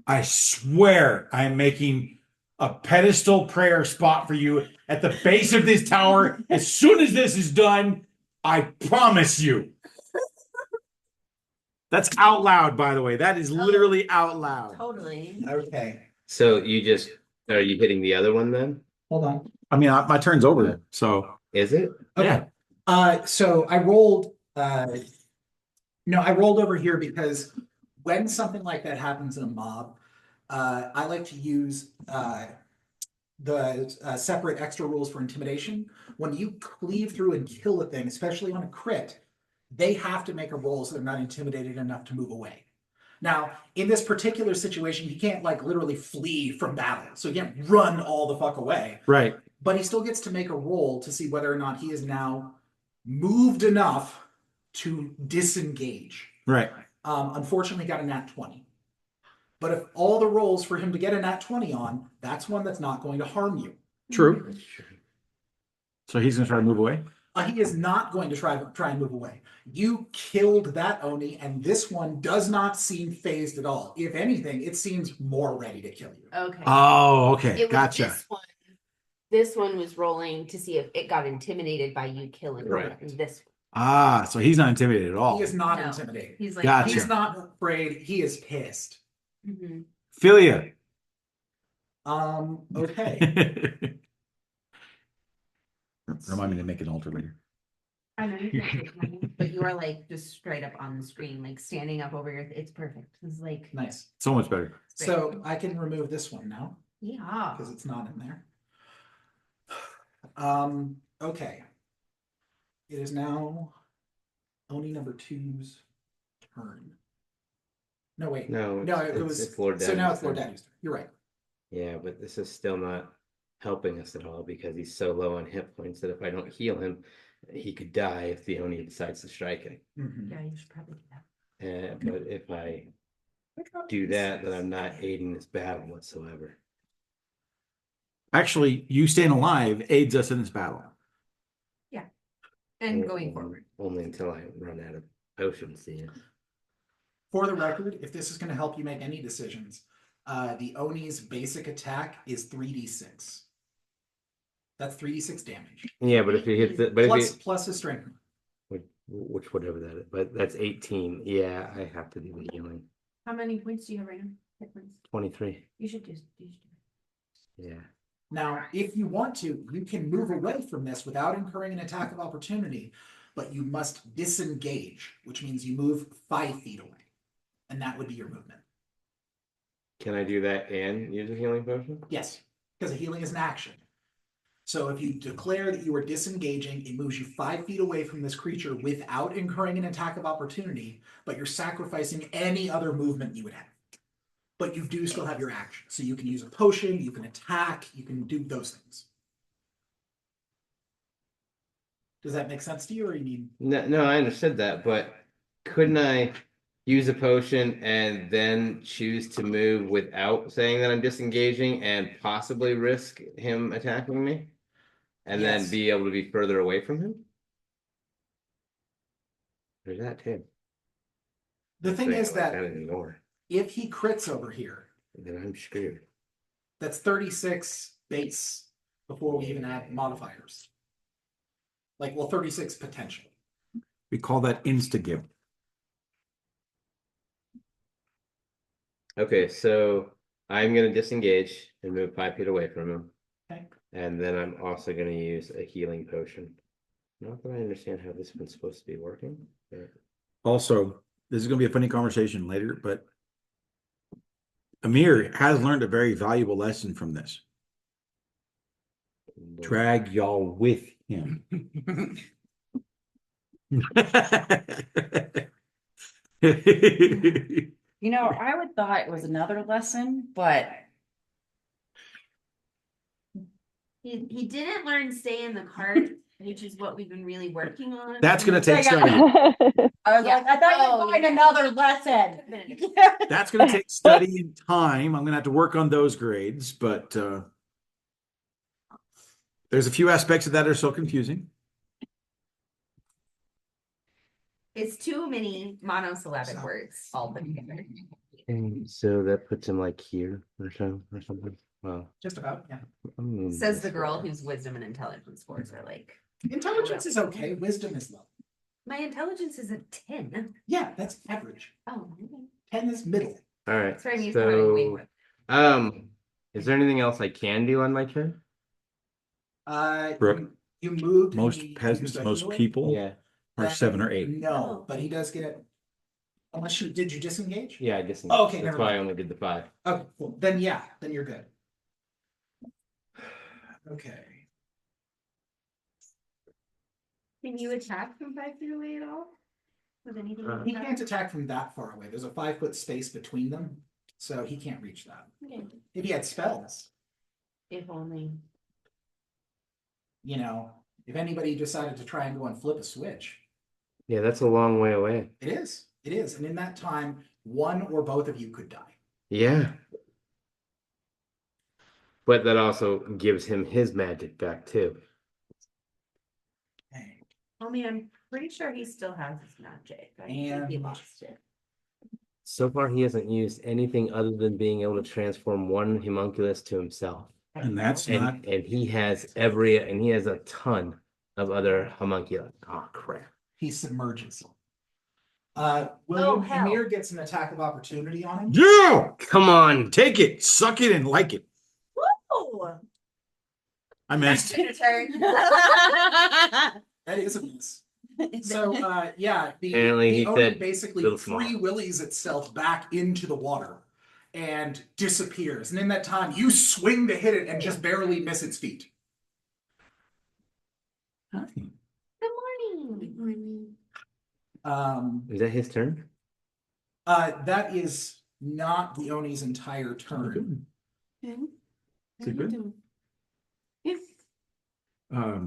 I swear I'm making a pedestal prayer spot for you at the base of this tower. As soon as this is done, I promise you. That's out loud, by the way. That is literally out loud. Totally. Okay, So you just are you hitting the other one then? hold on. I mean, my turn's over, so Is it? Okay. So I rolled, no, I rolled over here because when something like that happens in a mob, I like to use the separate extra rules for intimidation. When you cleave through and kill a thing, especially on a crit, they have to make a roll so they're not intimidated enough to move away. Now, in this particular situation, he can't like literally flee from battle. So he can't run all the fuck away. right. But he still gets to make a roll to see whether or not he is now moved enough to disengage. Right. Unfortunately, got a nat 20. But if all the rolls for him to get a nat 20 on, that's one that's not going to harm you. True. So he's gonna try to move away. He is not going to try and move away. You killed that Oni, and this one does not seem phased at all. If anything, it seems more ready to kill you. Okay. Oh, okay. It was Gotcha. this one. This one was rolling to see if it got intimidated by you killing it. Correct. And this Ah, so he's not intimidated at all. He is not No. intimidated. he's like Gotcha. He's not afraid. He is pissed. Mhm. Philia. Okay. Remind me to make an altar later. I know you can't take mine, but you are like just straight up on the screen, like standing up over your. It's perfect. It's like Nice. So much better. So I can remove this one now yeah. because it's not in there. Okay. It is now Oni number 2's turn. No, wait. No, No, it's- it was. it's Lord So now it's Daddy's Lord turn. Daddy's turn. You're right. Yeah, but this is still not helping us at all because he's so low on hit points that if I don't heal him, he could die if the Oni decides to strike him. Mhm. Yeah, you should probably do that. But if I do that, then I'm not aiding this battle whatsoever. Actually, you staying alive aids us in this battle. And O- going only- forward. Only until I run out of potions, yeah. For the record, if this is going to help you make any decisions, the Oni's basic attack is 3d6. That's 3d6 damage. Yeah, but if he hits it, Plus his strength. which whatever that is, but that's 18. Yeah, I have to do the healing. How many points do you have right now? Hit points. 23. You should just. Yeah. Now, if you want to, you can move away from this without incurring an attack of opportunity, but you must disengage, which means you move 5 feet away. And that would be your movement. Can I do that and use a healing potion? Yes, because a healing is an action. So if you declare that you are disengaging, it moves you 5 feet away from this creature without incurring an attack of opportunity, but you're sacrificing any other movement you would have. But you do still have your action. So you can use a potion, you can attack, you can do those things. Does that make sense to you, or you need? No, I understood that, but couldn't I use a potion and then choose to move without saying that I'm disengaging and possibly risk him attacking me? And then Yes. be able to be further away from him? There's that too. The thing is that Anymore. if he crits over here, Then I'm screwed. that's 36 base before we even add modifiers. Like, well, 36 potential. We call that insta-give. Okay, so I'm gonna disengage and move 5 feet away from him. Okay. And then I'm also gonna use a healing potion. Not that I understand how this one's supposed to be working. but- Also, this is gonna be a funny conversation later, but Amir has learned a very valuable lesson from this. Drag y'all with him. You know, I would thought it was another lesson, but He didn't learn stay in the cart, which is what we've been really working on. That's gonna take Yeah. study. I was Yeah. like, I thought Oh, you'd find yeah. another lesson. That's gonna take study and time. I'm gonna have to work on those grades, but there's a few aspects of that are so confusing. It's too many monosyllabic words all put together. And so that puts him like here or something. Wow. Just about, yeah. Says the girl whose wisdom and intelligence scores are like, Intelligence is okay, wisdom is low. my intelligence is a 10. Yeah, that's average. Oh, okay. 10 is middle. All right. That's what I'm used to running away So, with. is there anything else I can do on my turn? Brooke, You moved. and most he peasants, used a most healer? people Yeah. are 7 or 8. No, but he does get, unless did you disengage? Yeah, I just. Oh, okay, That's never why I mind. only did the 5. Okay, cool. Then yeah, then you're good. Okay. Can you attack from 5 feet away at all? With anything? Uh, He can't attack from that far away. There's a 5-foot space between them, so he can't reach that. Okay. If he had spells, If only. you know, if anybody decided to try and go and flip a switch, Yeah, that's a long way away. it is. It is. And in that time, one or both of you could die. Yeah. But that also gives him his magic back too. Okay. I mean, I'm pretty sure he still has his magic. I think he And- lost it. So far, he hasn't used anything other than being able to transform one homunculus to himself. And that's not, And he has a ton of other homunculi. Oh crap. He submerges. William hell. Amir gets an attack of opportunity on him. yeah, Come on. take it, suck it, and like it. Oh, I missed. your turn. That is a miss. So yeah, Apparently he the Oni said basically little small. free willies itself back into the water and disappears. And in that time, you swing to hit it and just barely miss its feet. Good morning. Good morning. Is that his turn? That is not the Oni's entire turn. Is it good? Yes.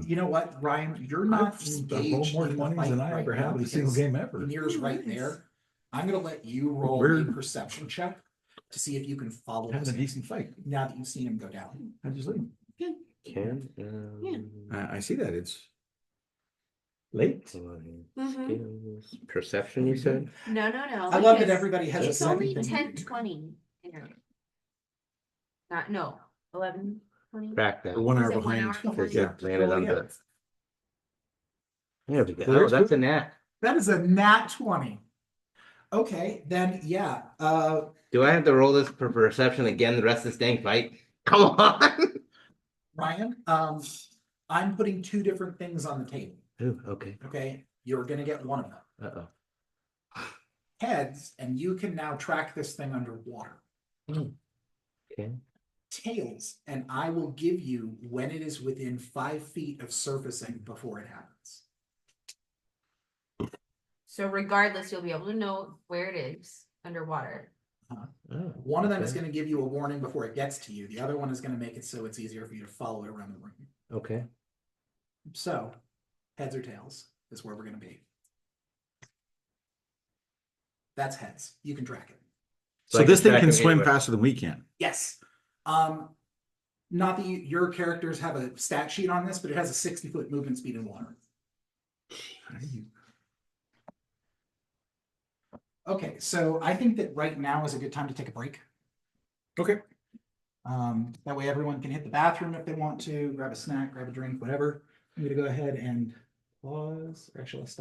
You know what, Ryan? You're not engaged in the fight right now because ever. Amir's right there. I'm gonna let you roll a perception check to see if you can follow Had a this decent fight. now that you've seen him go down. I just leave. Can. I see that it's late. Skills. Perception, you said? No. I love that because everybody has a It's only second. 10, 20. No, 11, 20. Back that. We're 1 Is hour it 1 behind. hour before Because you- yeah, landed on Yeah. the. There we go. So there's Oh, that's two. a nat. That is a nat 20. Okay, then yeah. Do I have to roll this for perception again the rest of this dang fight? Come on. Ryan, I'm putting 2 different things on the table. Ooh, okay. Okay, you're gonna get one of them. Uh-oh. Heads, and you can now track this thing underwater. Okay. Tails, and I will give you when it is within 5 feet of surfacing before it happens. So regardless, you'll be able to know where it is underwater. Oh, One of them is okay. going to give you a warning before it gets to you. The other one is going to make it so it's easier for you to follow it around the room. Okay. So, heads or tails is where we're going to be. That's heads. You can track it. So So I this thing track can him swim anywhere. faster than we can. Yes. Not that your characters have a stat sheet on this, but it has a 60-foot movement speed in water. Okay, so I think that right now is a good time to take a break. Okay. That way everyone can hit the bathroom if they want to, grab a snack, grab a drink, whatever. I'm gonna go ahead and pause, or actually let's stop.